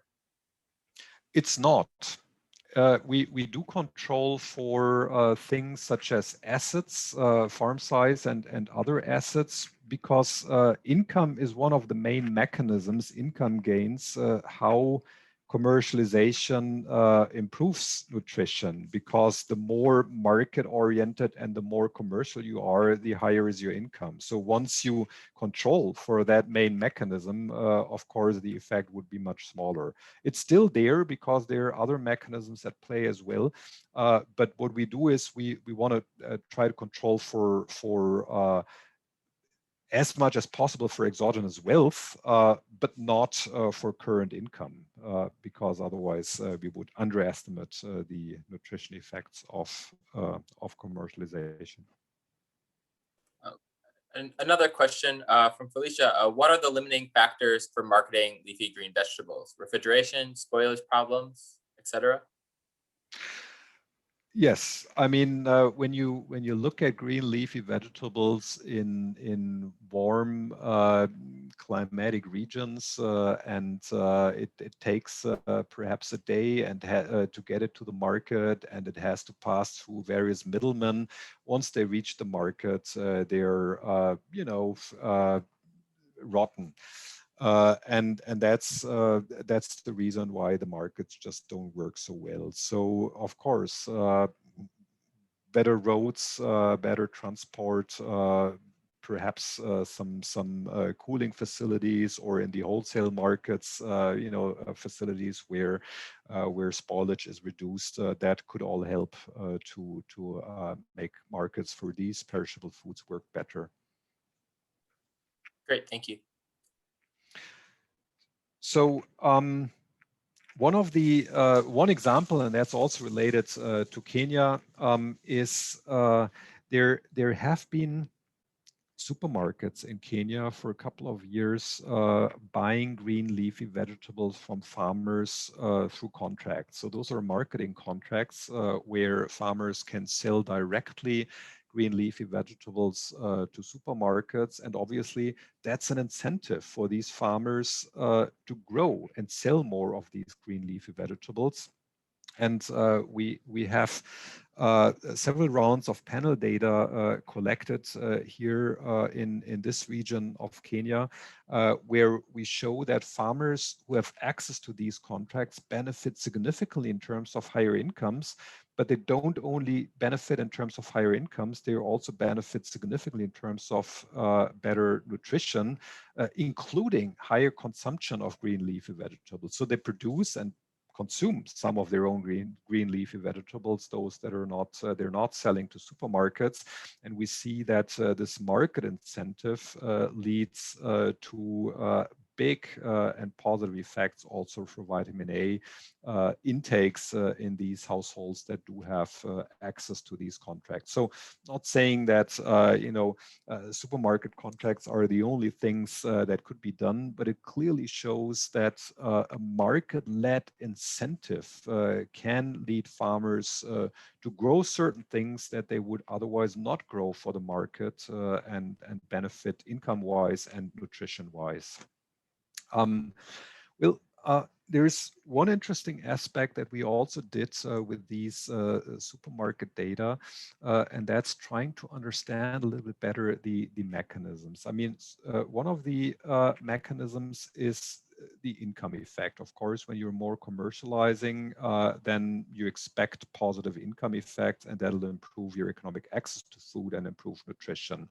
It's not. We do control for things such as assets, farm size and other assets, because income is one of the main mechanisms, income gains, how commercialization improves nutrition, because the more market oriented and the more commercial you are, the higher is your income. So once you control for that main mechanism, of course, the effect would be much smaller. It's still there because there are other mechanisms at play as well. But what we do is we want to try to control for as much as possible for exogenous wealth, but not for current income, because otherwise we would underestimate the nutrition effects of commercialization. And another question from Felicia, what are the limiting factors for marketing leafy green vegetables? Refrigeration, spoilage problems, etc.? Yes, I mean, when you look at green leafy vegetables in warm climatic regions, and it takes perhaps a day and to get it to the market, and it has to pass through various middlemen. Once they reach the market, they're rotten. And that's the reason why the markets just don't work so well. So of course, better roads, better transport, perhaps some cooling facilities, or in the wholesale markets, facilities where spoilage is reduced. That could all help to make markets for these perishable foods work better. Great, thank you. So one example, and that's also related to Kenya, is there have been supermarkets in Kenya for a couple of years buying green leafy vegetables from farmers through contracts. So those are marketing contracts where farmers can sell directly green leafy vegetables to supermarkets. And obviously that's an incentive for these farmers to grow and sell more of these green leafy vegetables. And we have several rounds of panel data collected here in this region of Kenya, where we show that farmers who have access to these contracts benefit significantly in terms of higher incomes. But they don't only benefit in terms of higher incomes, they also benefit significantly in terms of better nutrition, including higher consumption of green leafy vegetables. So they produce and consume some of their own green leafy vegetables, those that are not they're not selling to supermarkets, and we see that this market incentive leads to big and positive effects also for vitamin A intakes in these households that do have access to these contracts. So, not saying that supermarket contracts are the only things that could be done, but it clearly shows that a market-led incentive can lead farmers to grow certain things that they would otherwise not grow for the market and benefit income-wise and nutrition-wise. There's one interesting aspect that we also did with these supermarket data, and that's trying to understand a little bit better the mechanisms. I mean, one of the mechanisms is the income effect. Of course, when you're more commercializing, then you expect positive income effects, and that'll improve your economic access to food and improve nutrition.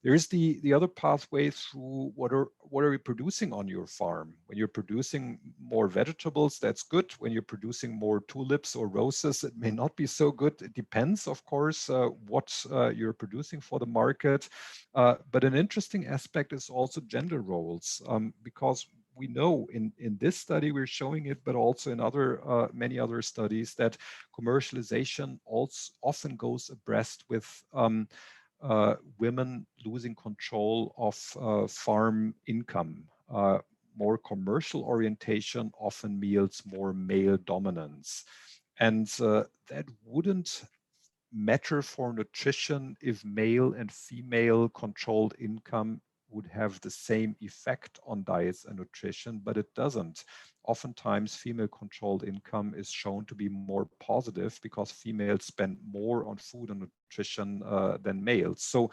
There is the other pathway through what are we producing on your farm. When you're producing more vegetables, that's good. When you're producing more tulips or roses, it may not be so good. It depends, of course, what you're producing for the market. But an interesting aspect is also gender roles, because we know in this study we're showing it, but also in many other studies, that commercialization also often goes abreast with women losing control of farm income. More commercial orientation often yields more male dominance. And that wouldn't matter for nutrition if male and female controlled income would have the same effect on diets and nutrition, but it doesn't. Oftentimes, female-controlled income is shown to be more positive because females spend more on food and nutrition than males. So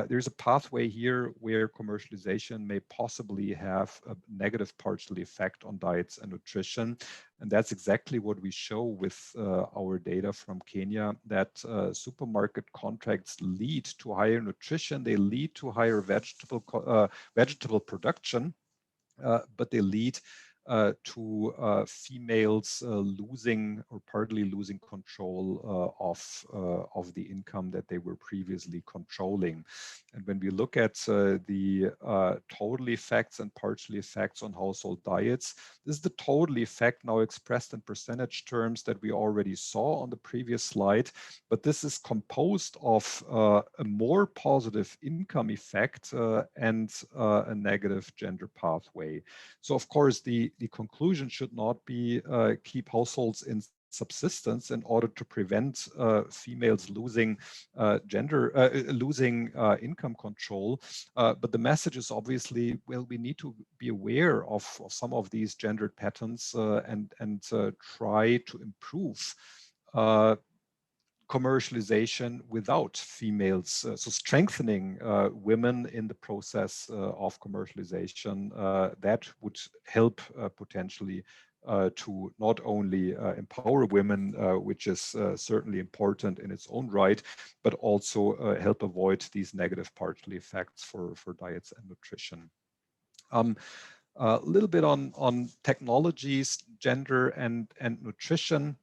there's a pathway here where commercialization may possibly have a negative partial effect on diets and nutrition. And that's exactly what we show with our data from Kenya, that supermarket contracts lead to higher nutrition, they lead to higher vegetable production, but they lead to females losing or partly losing control of the income that they were previously controlling. And when we look at the total effects and partial effects on household diets, this is the total effect now expressed in percentage terms that we already saw on the previous slide, but this is composed of a more positive income effect and a negative gender pathway. So of course, the conclusion should not be keep households in subsistence in order to prevent females losing income control. But the message is obviously, well, we need to be aware of some of these gendered patterns and try to improve commercialization without females, so strengthening women in the process of commercialization, that would help potentially to not only empower women, which is certainly important in its own right, but also help avoid these negative partial effects for diets and nutrition. A little bit on technologies, gender, and nutrition.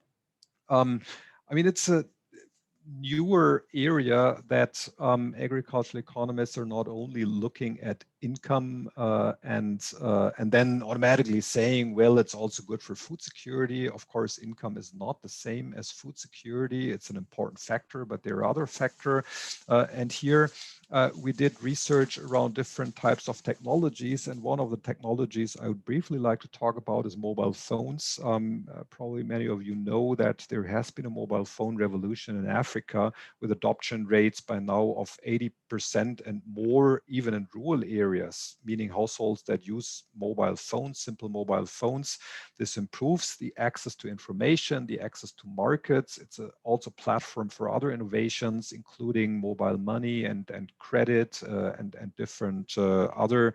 I mean, it's a newer area that agricultural economists are not only looking at income and then automatically saying, well, it's also good for food security. Of course, income is not the same as food security. It's an important factor, but there are other factors. And here we did research around different types of technologies. And one of the technologies I would briefly like to talk about is mobile phones. Probably many of you know that there has been a mobile phone revolution in Africa with adoption rates by now of 80% and more, even in rural areas, meaning households that use mobile phones, simple mobile phones. This improves the access to information, the access to markets. It's also a platform for other innovations, including mobile money and credit and different other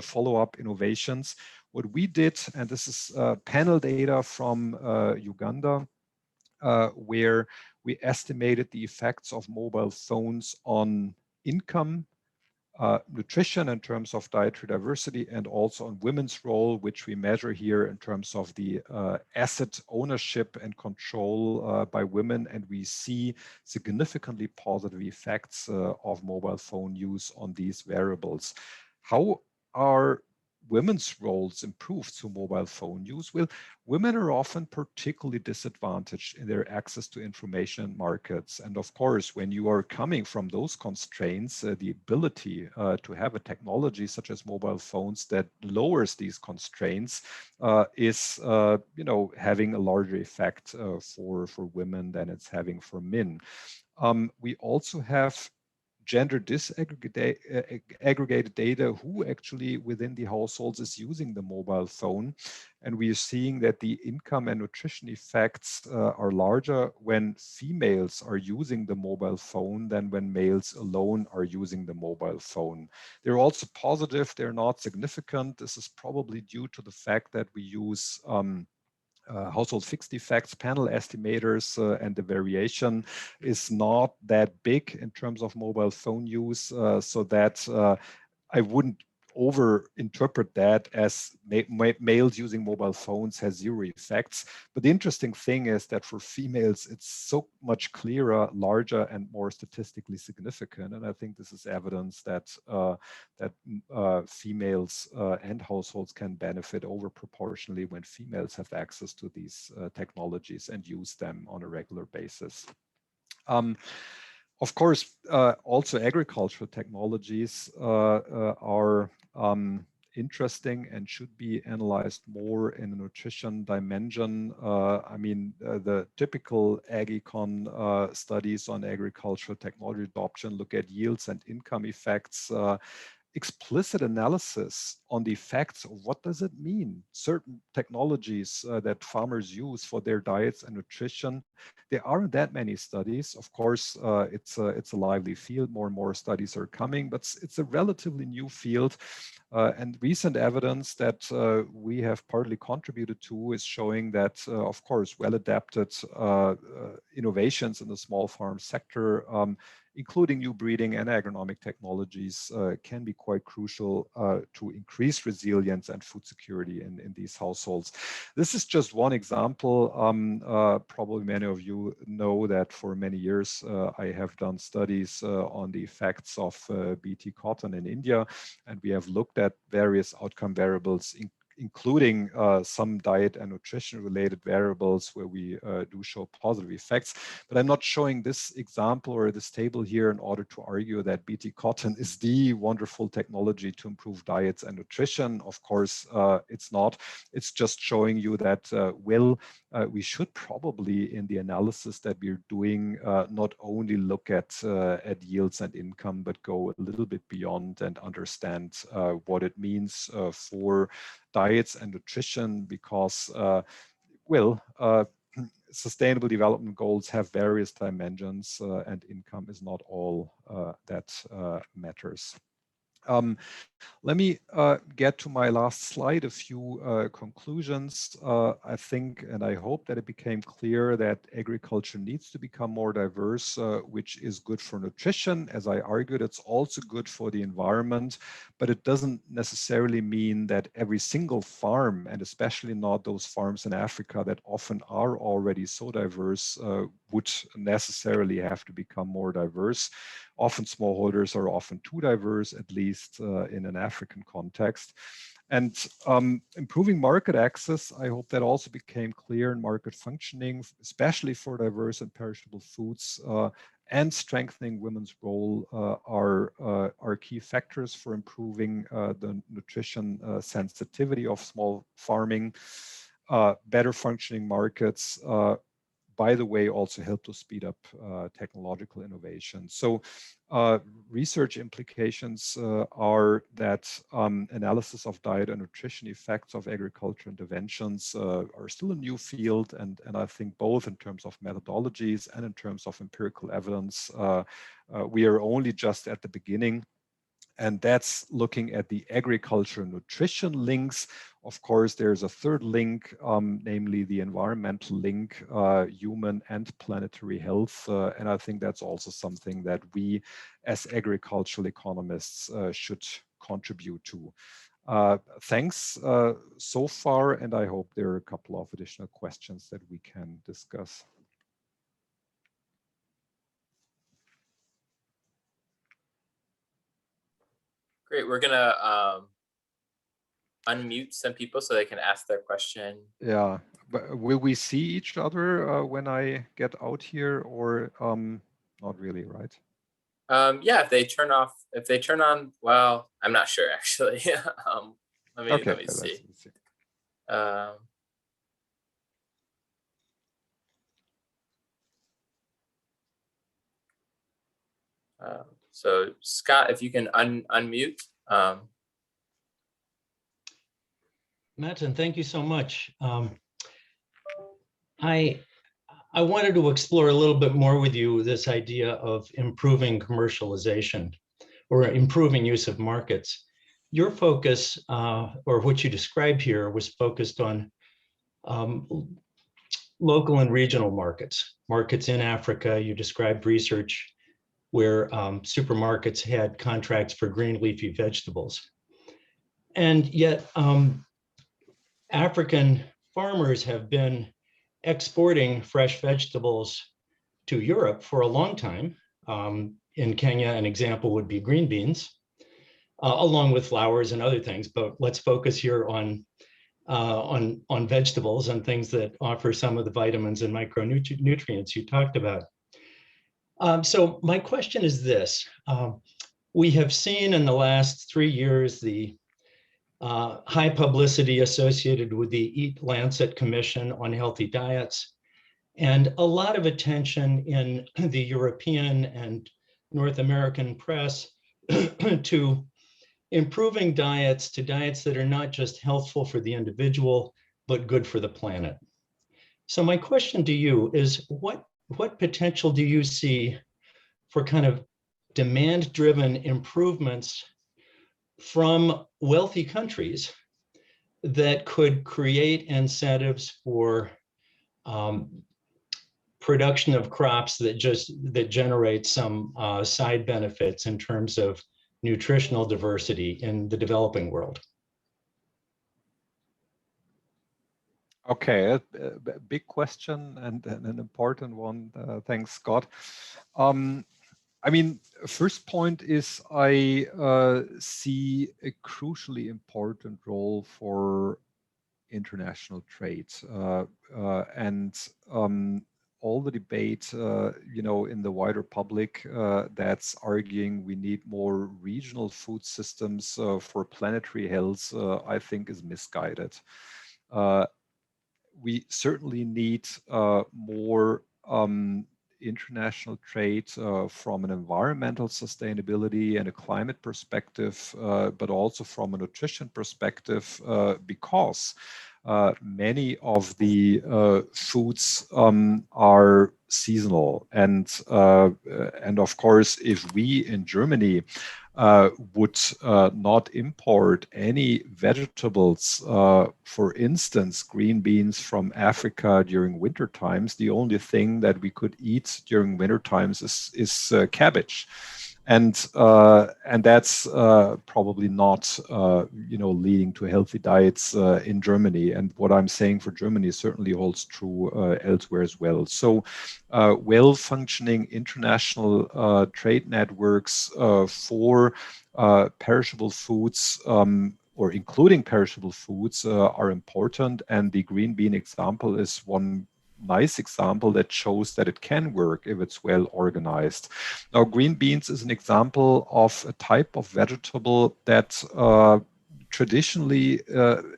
follow-up innovations. What we did, and this is panel data from Uganda, where we estimated the effects of mobile phones on income, nutrition in terms of dietary diversity, and also on women's role, which we measure here in terms of the asset ownership and control by women. And we see significantly positive effects of mobile phone use on these variables. How are women's roles improved through mobile phone use? Well, women are often particularly disadvantaged in their access to information markets. And of course, when you are coming from those constraints, the ability to have a technology such as mobile phones that lowers these constraints is having a larger effect for women than it's having for men. We also have gender disaggregated data who actually within the households is using the mobile phone. And we are seeing that the income and nutrition effects are larger when females are using the mobile phone than when males alone are using the mobile phone. They're also positive, they're not significant. This is probably due to the fact that we use household fixed effects panel estimators, and the variation is not that big in terms of mobile phone use, so that I wouldn't over-interpret that as males using mobile phones has zero effects. But the interesting thing is that for females, it's so much clearer, larger, and more statistically significant. And I think this is evidence that females and households can benefit over proportionally when females have access to these technologies and use them on a regular basis. Of course, also agricultural technologies are interesting and should be analyzed more in a nutrition dimension. I mean, the typical ag-econ studies on agricultural technology adoption look at yields and income effects. Explicit analysis on the effects of what does it mean, certain technologies that farmers use for their diets and nutrition. There aren't that many studies. Of course, it's a lively field. More and more studies are coming, but it's a relatively new field. And recent evidence that we have partly contributed to is showing that, of course, well-adapted innovations in the small farm sector, including new breeding and agronomic technologies, can be quite crucial to increase resilience and food security in these households. This is just one example. Probably many of you know that for many years I have done studies on the effects of BT cotton in India, and we have looked at various outcome variables, including some diet and nutrition related variables where we do show positive effects. But I'm not showing this example or this table here in order to argue that BT cotton is the wonderful technology to improve diets and nutrition. Of course, it's not. It's just showing you that, we should probably in the analysis that we're doing not only look at yields and income, but go a little bit beyond and understand what it means for diets and nutrition, because sustainable development goals have various dimensions, and income is not all that matters. Let me get to my last slide, a few conclusions. I think and I hope that it became clear that agriculture needs to become more diverse, which is good for nutrition. As I argued, it's also good for the environment, but it doesn't necessarily mean that every single farm, and especially not those farms in Africa that often are already so diverse, would necessarily have to become more diverse. Often smallholders are often too diverse, at least in an African context. And improving market access, I hope that also became clear in market functioning, especially for diverse and perishable foods, and strengthening women's role are key factors for improving the nutrition sensitivity of small farming. Better functioning markets, by the way, also help to speed up technological innovation. So research implications are that analysis of diet and nutrition effects of agriculture interventions are still a new field. And I think both in terms of methodologies and in terms of empirical evidence, we are only just at the beginning. And that's looking at the agriculture and nutrition links. Of course, there's a third link, namely the environmental link, human and planetary health. And I think that's also something that we as agricultural economists should contribute to. Thanks so far, and I hope there are a couple of additional questions that we can discuss. Great, we're gonna unmute some people so they can ask their question. Yeah, but will we see each other when I get out here, or not really, right? Yeah, if they turn on, well, I'm not sure actually. Let me see. Let's see. So Scott, if you can unmute. Matin, thank you so much. I wanted to explore a little bit more with you this idea of improving commercialization or improving use of markets. Your focus, or what you described here, was focused on local and regional markets in Africa. You described research where supermarkets had contracts for green leafy vegetables. And yet African farmers have been exporting fresh vegetables to Europe for a long time. In Kenya, an example would be green beans, along with flowers and other things. But let's focus here on vegetables and things that offer some of the vitamins and micronutrients you talked about. So my question is this. We have seen in the last 3 years the high publicity associated with the Eat Lancet Commission on Healthy Diets, and a lot of attention in the European and North American press to improving diets, to diets that are not just healthful for the individual, but good for the planet. So my question to you is, what potential do you see for kind of demand-driven improvements from wealthy countries that could create incentives for production of crops that generate some side benefits in terms of nutritional diversity in the developing world? Okay, a big question and an important one. Thanks, Scott. I mean, first point is I see a crucially important role for international trade, and all the debate, in the wider public that's arguing we need more regional food systems for planetary health, I think is misguided. We certainly need more international trade from an environmental sustainability and a climate perspective, but also from a nutrition perspective, because many of the foods are seasonal, and of course, if we in Germany would not import any vegetables, for instance, green beans from Africa during winter times, the only thing that we could eat during winter times is cabbage. And that's probably not, leading to healthy diets in Germany. And what I'm saying for Germany certainly holds true elsewhere as well. So, well-functioning international trade networks for perishable foods, or including perishable foods, are important. And the green bean example is one nice example that shows that it can work if it's well organized. Now, green beans is an example of a type of vegetable that traditionally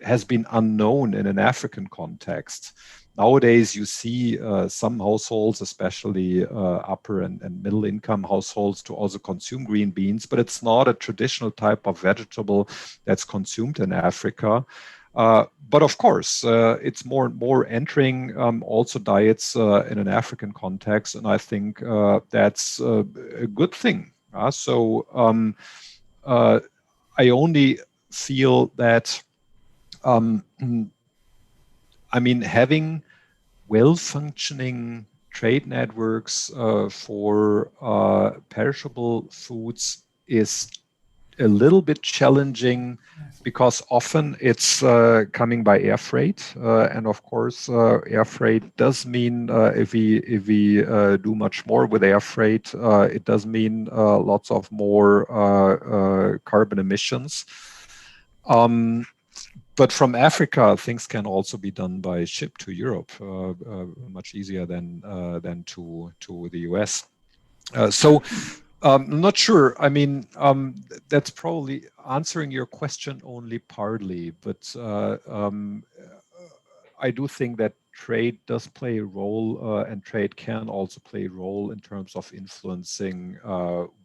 has been unknown in an African context. Nowadays, you see some households, especially upper and middle income households, to also consume green beans, but it's not a traditional type of vegetable that's consumed in Africa. But of course, it's more and more entering also diets in an African context, and I think that's a good thing. I only feel that, having well-functioning trade networks for perishable foods is a little bit challenging, because often it's coming by air freight, and of course, air freight does mean, if we do much more with air freight, it does mean lots of more carbon emissions. But from Africa, things can also be done by ship to Europe, much easier than to the US. I'm not sure. That's probably answering your question only partly, but I do think that trade does play a role, and trade can also play a role in terms of influencing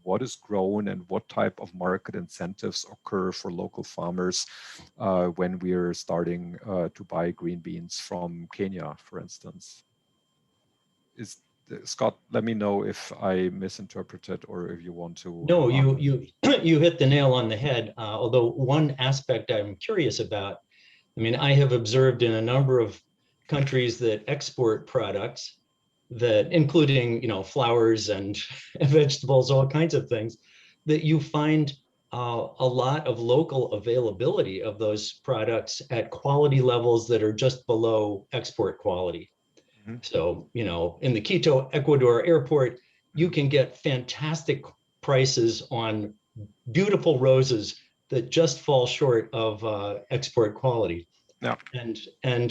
what is grown and what type of market incentives occur for local farmers when we're starting to buy green beans from Kenya, for instance. Scott, let me know if I misinterpreted or if you want to. No, you hit the nail on the head. Although one aspect I'm curious about, I have observed in a number of countries that export products, that including flowers and vegetables, all kinds of things, that you find a lot of local availability of those products at quality levels that are just below export quality. Mm-hmm. So, in the Quito, Ecuador airport, you can get fantastic prices on beautiful roses that just fall short of export quality. Yeah. And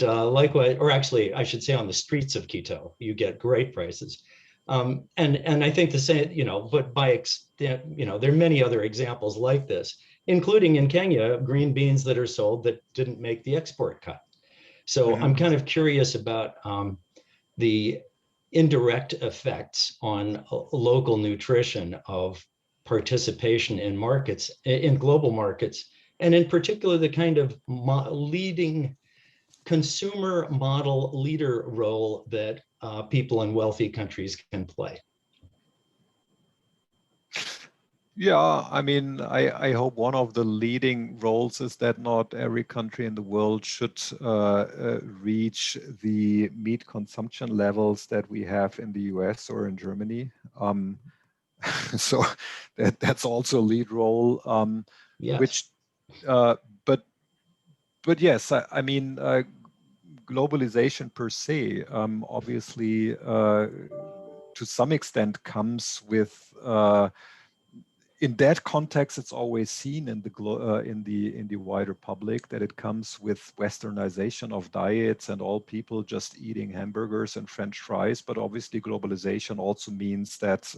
likewise, or actually, I should say, on the streets of Quito, you get great prices. And I think the same, but by extent, there are many other examples like this, including in Kenya, green beans that are sold that didn't make the export cut. So mm-hmm. I'm kind of curious about the indirect effects on local nutrition of participation in markets, in global markets, and in particular, the kind of leading consumer model leader role that people in wealthy countries can play. Yeah, I hope one of the leading roles is that not every country in the world should reach the meat consumption levels that we have in the US or in Germany. So that's also a lead role. Yes. Which, but yes, globalization per se, obviously, to some extent, comes with. In that context, it's always seen in the wider public that it comes with westernization of diets and all people just eating hamburgers and French fries. But obviously, globalization also means that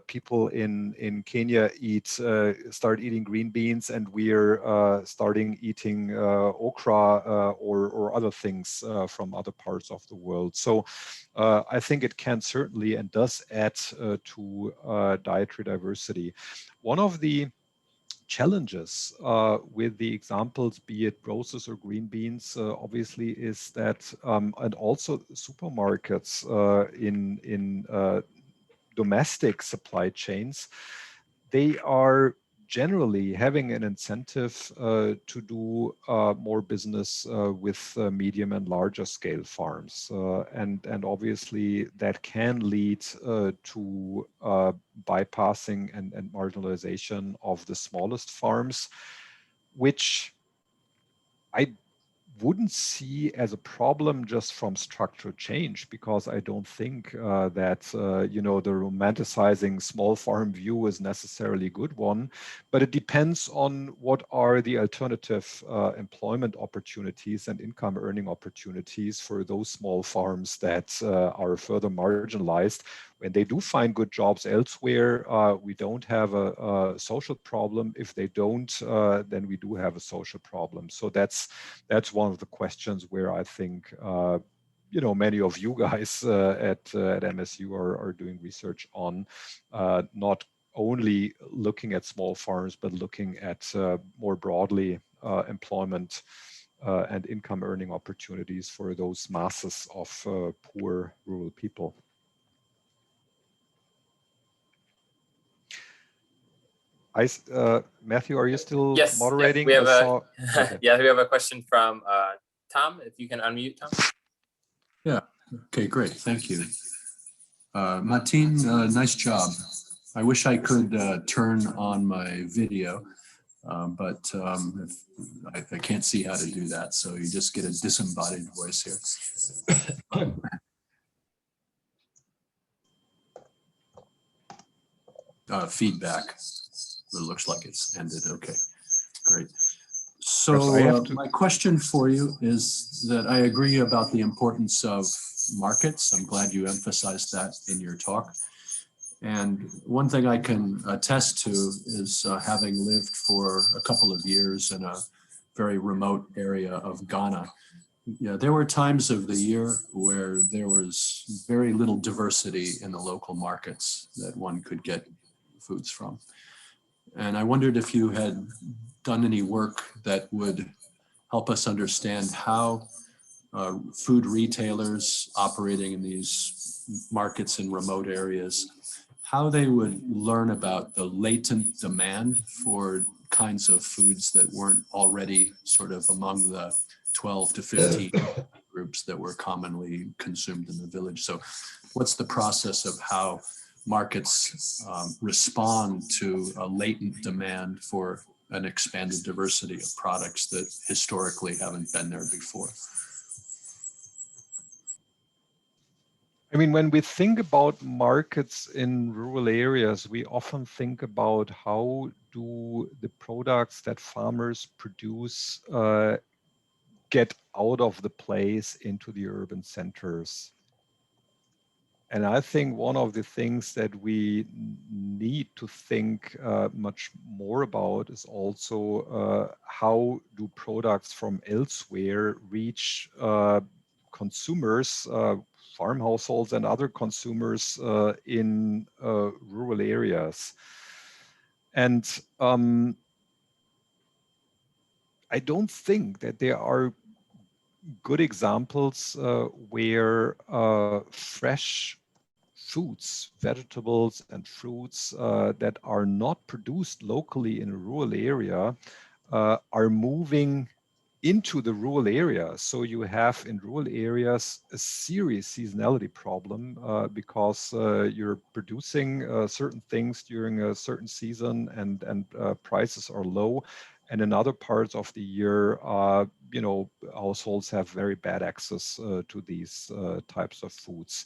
people in Kenya start eating green beans, and we're starting eating okra or other things from other parts of the world. So I think it can certainly and does add to dietary diversity. One of the challenges with the examples, be it roses or green beans, obviously, is that, and also supermarkets in domestic supply chains, they are generally having an incentive to do more business with medium and larger scale farms. And obviously that can lead to bypassing and marginalization of the smallest farms, which I wouldn't see as a problem just from structural change, because I don't think that the romanticizing small farm view is necessarily a good one, but it depends on what are the alternative employment opportunities and income earning opportunities for those small farms that are further marginalized. When they do find good jobs elsewhere, we don't have a social problem. If they don't, then we do have a social problem. So that's one of the questions where I think many of you guys at MSU are doing research on, not only looking at small farms, but looking at more broadly employment and income earning opportunities for those masses of poor rural people. Matthew, are you still moderating? Yes, we have okay. Yeah, we have a question from Tom. If you can unmute, Tom. Yeah. Okay, great. Thank you. Matin, nice job. I wish I could turn on my video, but I can't see how to do that. So you just get a disembodied voice here. Feedback. It looks like it's ended. Okay, great. So my question for you is that I agree about the importance of markets. I'm glad you emphasized that in your talk. And one thing I can attest to is having lived for a couple of years in a very remote area of Ghana. Yeah, there were times of the year where there was very little diversity in the local markets that one could get foods from. And I wondered if you had done any work that would help us understand how food retailers operating in these markets in remote areas, how they would learn about the latent demand for kinds of foods that weren't already sort of among the 12 to 15 groups that were commonly consumed in the village. So what's the process of how markets respond to a latent demand for an expanded diversity of products that historically haven't been there before? I mean, when we think about markets in rural areas, we often think about how do the products that farmers produce get out of the place into the urban centers. And I think one of the things that we need to think much more about is also how do products from elsewhere reach consumers, farm households and other consumers in rural areas. And I don't think that there are good examples where fresh foods, vegetables and fruits that are not produced locally in a rural area are moving into the rural area. So you have in rural areas a serious seasonality problem because you're producing certain things during a certain season and prices are low. And in other parts of the year, households have very bad access to these types of foods.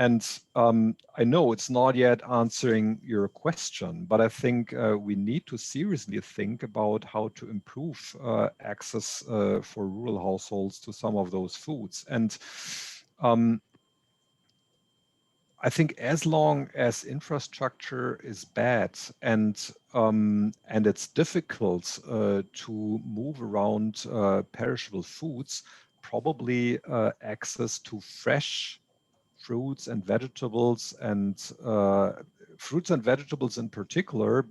And I know it's not yet answering your question, but I think we need to seriously think about how to improve access for rural households to some of those foods. And I think as long as infrastructure is bad and it's difficult to move around perishable foods, probably access to fresh fruits and vegetables in particular,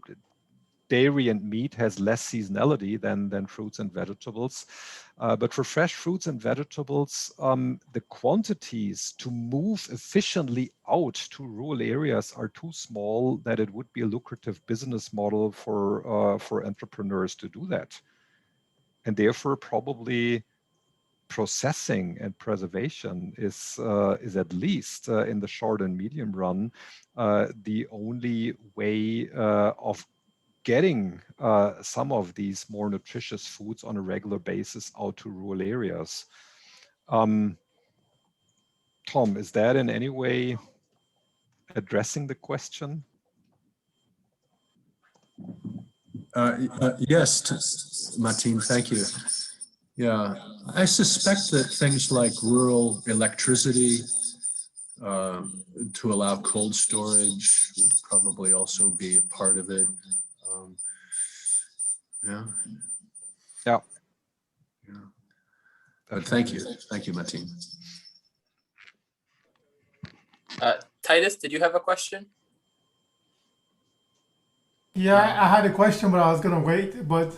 dairy and meat has less seasonality than fruits and vegetables. But for fresh fruits and vegetables, the quantities to move efficiently out to rural areas are too small that it would be a lucrative business model for entrepreneurs to do that. And therefore, probably processing and preservation is at least in the short and medium run the only way of getting some of these more nutritious foods on a regular basis out to rural areas. Tom, is that in any way addressing the question? Yes, Matin, thank you. Yeah, I suspect that things like rural electricity to allow cold storage would probably also be a part of it. Yeah. Yeah. Yeah. But thank you, Matin. Titus, did you have a question? Yeah, I had a question, but I was gonna wait. But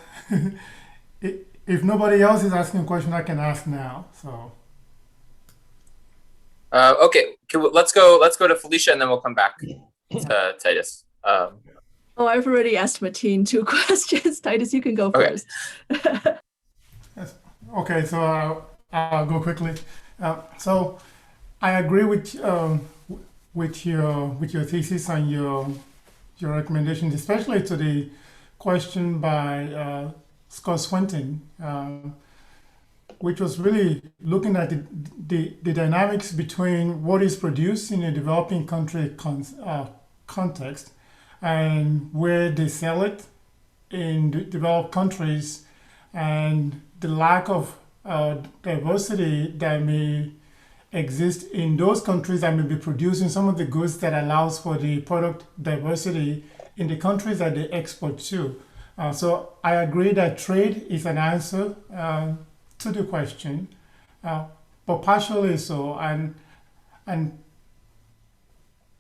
if nobody else is asking a question, I can ask now. So. Okay, let's go to Felicia, and then we'll come back to Titus. Oh, I've already asked Matin 2 questions. Titus, you can go first. Yes. Okay, so I'll go quickly. So I agree with your thesis and your recommendations, especially to the question by Scott Swinton, which was really looking at the dynamics between what is produced in a developing country context and where they sell it in developed countries, and the lack of diversity that may exist in those countries that may be producing some of the goods that allows for the product diversity in the countries that they export to. So I agree that trade is an answer to the question, but partially so. And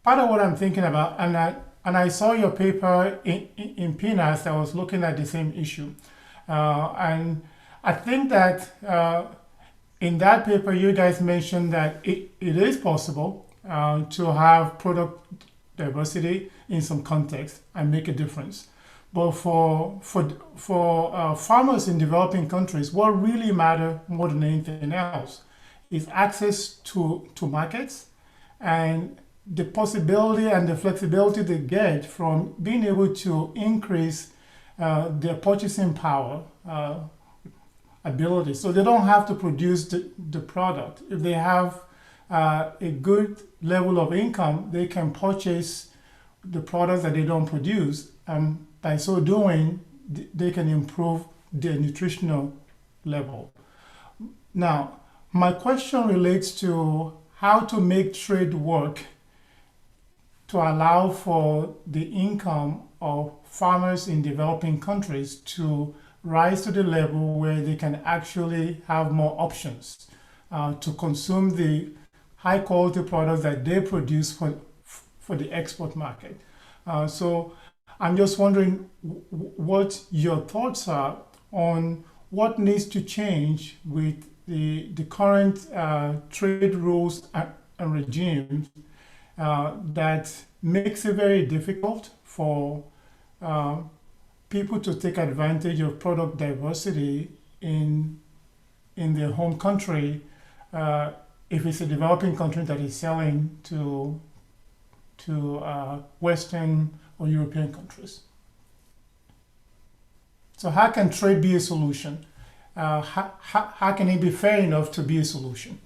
part of what I'm thinking about, and I saw your paper in PNAS that was looking at the same issue. And I think that in that paper, you guys mentioned that it is possible to have product diversity in some context and make a difference. But for farmers in developing countries, what really matters more than anything else is access to markets and the possibility and the flexibility they get from being able to increase their purchasing power ability. So they don't have to produce the product. If they have a good level of income, they can purchase the products that they don't produce. And by so doing, they can improve their nutritional level. Now, my question relates to how to make trade work to allow for the income of farmers in developing countries to rise to the level where they can actually have more options to consume the high quality products that they produce for the export market. So I'm just wondering what your thoughts are on what needs to change with the current trade rules and regimes that makes it very difficult for people to take advantage of product diversity in their home country if it's a developing country that is selling to Western or European countries. So how can trade be a solution? How can it be fair enough to be a solution?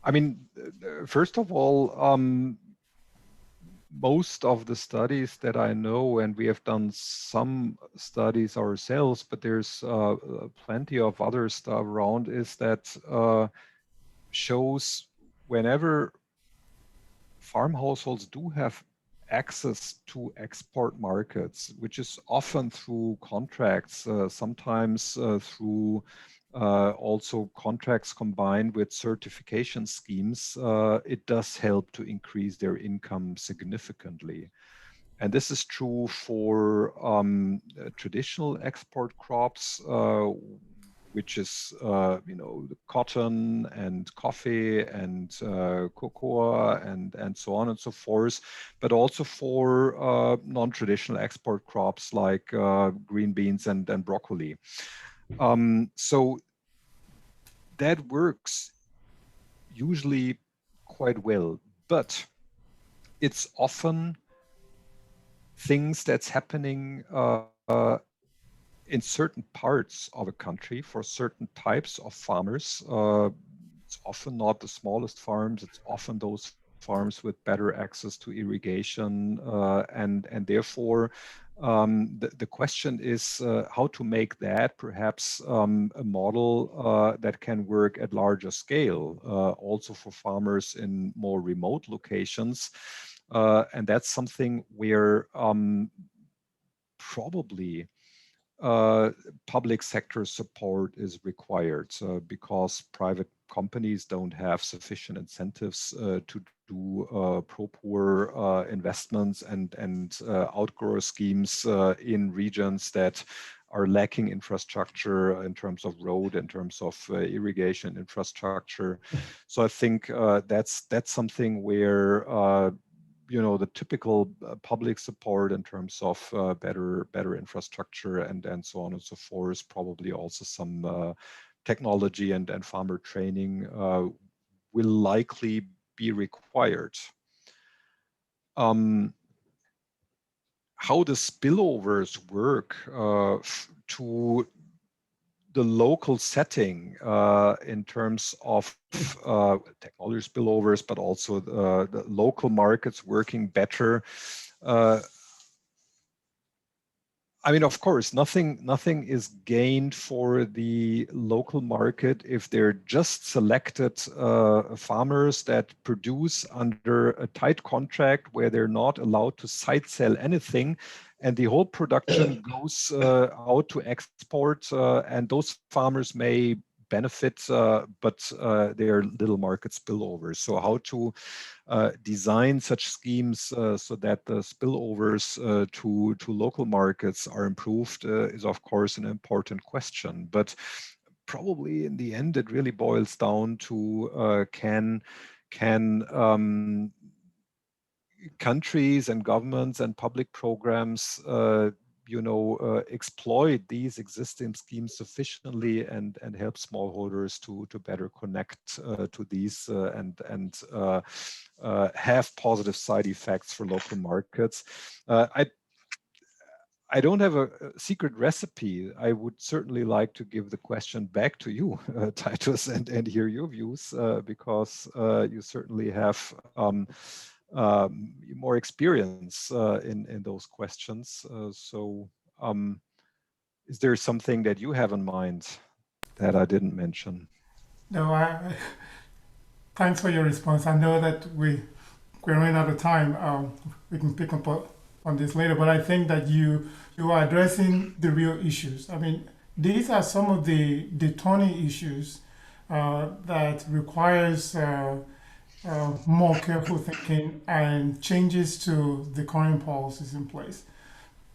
I mean, first of all, most of the studies that I know, and we have done some studies ourselves, but there's plenty of other stuff around, is that shows whenever farm households do have access to export markets, which is often through contracts, sometimes through also contracts combined with certification schemes, it does help to increase their income significantly. And this is true for traditional export crops, which is, the cotton and coffee and cocoa and so on and so forth, but also for non-traditional export crops like green beans and broccoli. So that works usually quite well, but it's often things that's happening in certain parts of a country for certain types of farmers. It's often not the smallest farms, it's often those farms with better access to irrigation, and therefore the question is how to make that perhaps a model that can work at larger scale, also for farmers in more remote locations. And that's something where probably public sector support is required because private companies don't have sufficient incentives to do pro-poor investments and outgrow schemes in regions that are lacking infrastructure in terms of road, in terms of irrigation infrastructure. So I think that's something where the typical public support in terms of better infrastructure and so on and so forth, probably also some technology and farmer training will likely be required. How the spillovers work to the local setting in terms of technology spillovers, but also the local markets working better. I mean, of course, nothing is gained for the local market if they're just selected farmers that produce under a tight contract where they're not allowed to side sell anything, and the whole production goes out to export, and those farmers may benefit, but they're little market spillovers. So how to design such schemes so that the spillovers to local markets are improved is of course an important question. But probably in the end, it really boils down to can countries and governments and public programs exploit these existing schemes sufficiently and help smallholders to better connect to these and have positive side effects for local markets. I don't have a secret recipe. I would certainly like to give the question back to you, Titus, and hear your views because you certainly have more experience in those questions. So is there something that you have in mind that I didn't mention? No, thanks for your response. I know that we're running out of time. We can pick up on this later, but I think that you are addressing the real issues. I mean, these are some of the thorny issues that requires more careful thinking and changes to the current policies in place.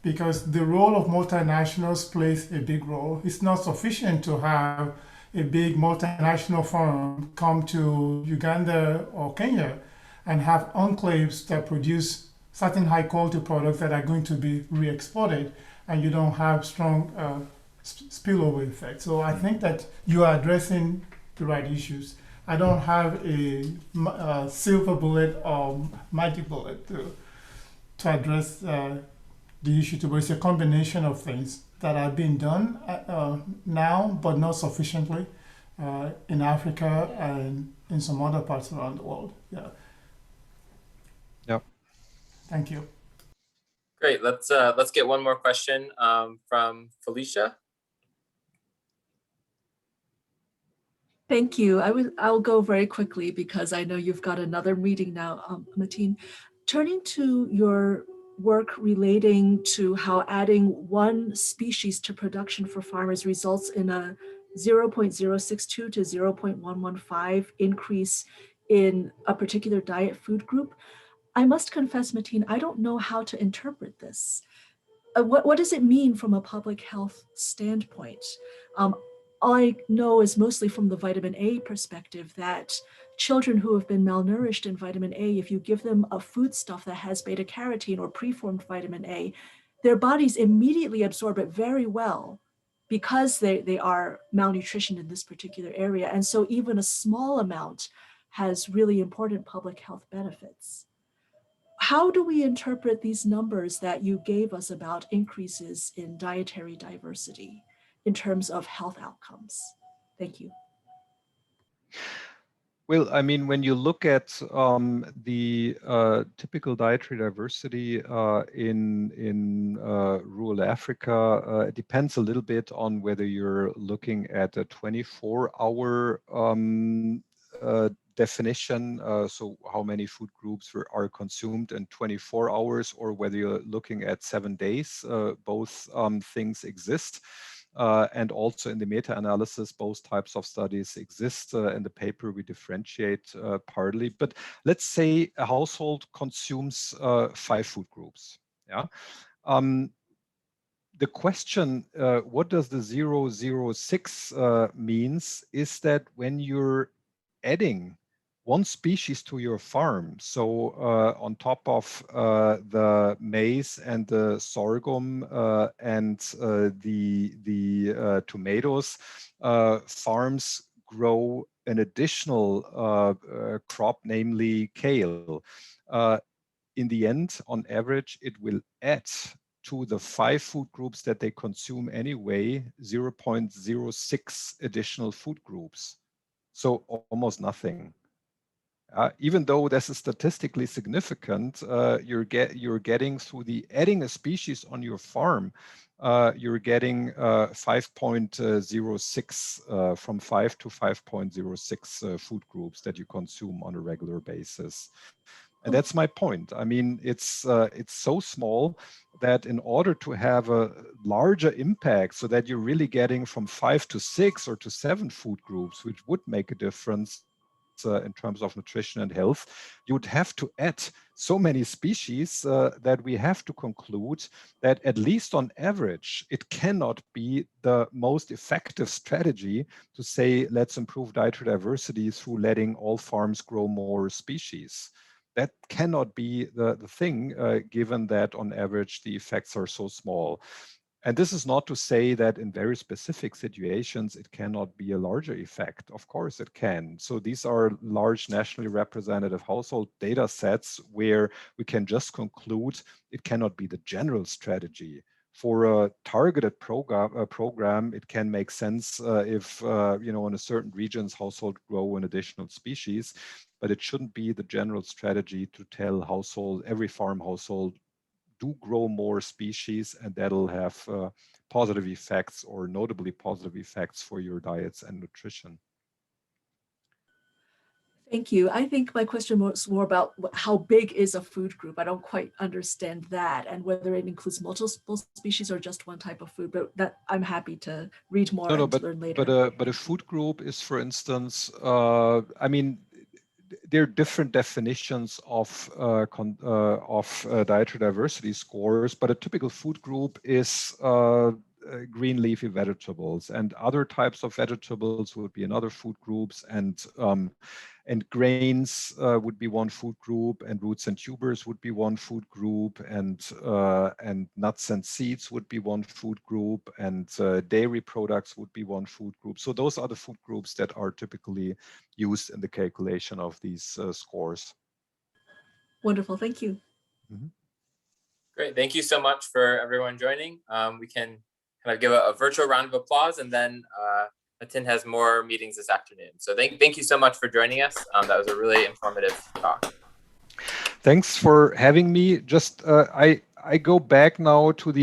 Because the role of multinationals plays a big role. It's not sufficient to have a big multinational firm come to Uganda or Kenya and have enclaves that produce certain high quality products that are going to be re-exported, and you don't have strong spillover effect. So I think that you are addressing the right issues. I don't have a silver bullet or magic bullet to address the issue, but it's a combination of things that are being done now, but not sufficiently in Africa and in some other parts around the world. Yeah. Yep. Thank you. Great. Let's get one more question from Felicia. Thank you. I'll go very quickly because I know you've got another meeting now, Matin. Turning to your work relating to how adding one species to production for farmers results in a 0.062 to 0.115 increase in a particular diet food group. I must confess, Matin, I don't know how to interpret this. What does it mean from a public health standpoint? All I know is mostly from the vitamin A perspective that children who have been malnourished in vitamin A, if you give them a foodstuff that has beta carotene or preformed vitamin A, their bodies immediately absorb it very well because they are malnutrition in this particular area. And so even a small amount has really important public health benefits. How do we interpret these numbers that you gave us about increases in dietary diversity in terms of health outcomes? Thank you. Well, I mean, when you look at the typical dietary diversity in rural Africa, it depends a little bit on whether you're looking at a 24-hour definition, so how many food groups are consumed in 24 hours, or whether you're looking at 7 days. Both things exist. And also in the meta-analysis, both types of studies exist. In the paper, we differentiate partly. But let's say a household consumes 5 food groups. Yeah. The question, what does the 006 means, is that when you're adding one species to your farm, so on top of the maize and the sorghum and the tomatoes, farms grow an additional crop, namely kale. In the end, on average, it will add to the 5 food groups that they consume anyway, 0.06 additional food groups. So almost nothing. Even though this is statistically significant, you're getting through the adding a species on your farm, you're getting 5.06 from 5 to 5.06 food groups that you consume on a regular basis. And that's my point. I mean, it's so small that in order to have a larger impact, so that you're really getting from 5 to 6 or to 7 food groups, which would make a difference in terms of nutrition and health, you would have to add so many species that we have to conclude that at least on average, it cannot be the most effective strategy to say, let's improve dietary diversity through letting all farms grow more species. That cannot be the thing, given that on average, the effects are so small. And this is not to say that in very specific situations, it cannot be a larger effect. Of course it can. So these are large nationally representative household data sets where we can just conclude it cannot be the general strategy. For a targeted program, it can make sense if, in a certain region's household grow an additional species, but it shouldn't be the general strategy to tell every farm household, do grow more species, and that'll have positive effects, or notably positive effects, for your diets and nutrition. Thank you. I think my question was more about how big is a food group. I don't quite understand that, and whether it includes multiple species or just one type of food, but that I'm happy to read more and learn later. But a food group is, for instance, I mean, there are different definitions of dietary diversity scores, but a typical food group is green leafy vegetables, and other types of vegetables would be in other food groups, and grains would be one food group, and roots and tubers would be one food group, and nuts and seeds would be one food group, and dairy products would be one food group. So those are the food groups that are typically used in the calculation of these scores. Wonderful, thank you. Mm-hmm. Great, thank you so much for everyone joining. We can kind of give a virtual round of applause, and then Matin has more meetings this afternoon. So thank you so much for joining us. That was a really informative talk. Thanks for having me. Just I go back now to the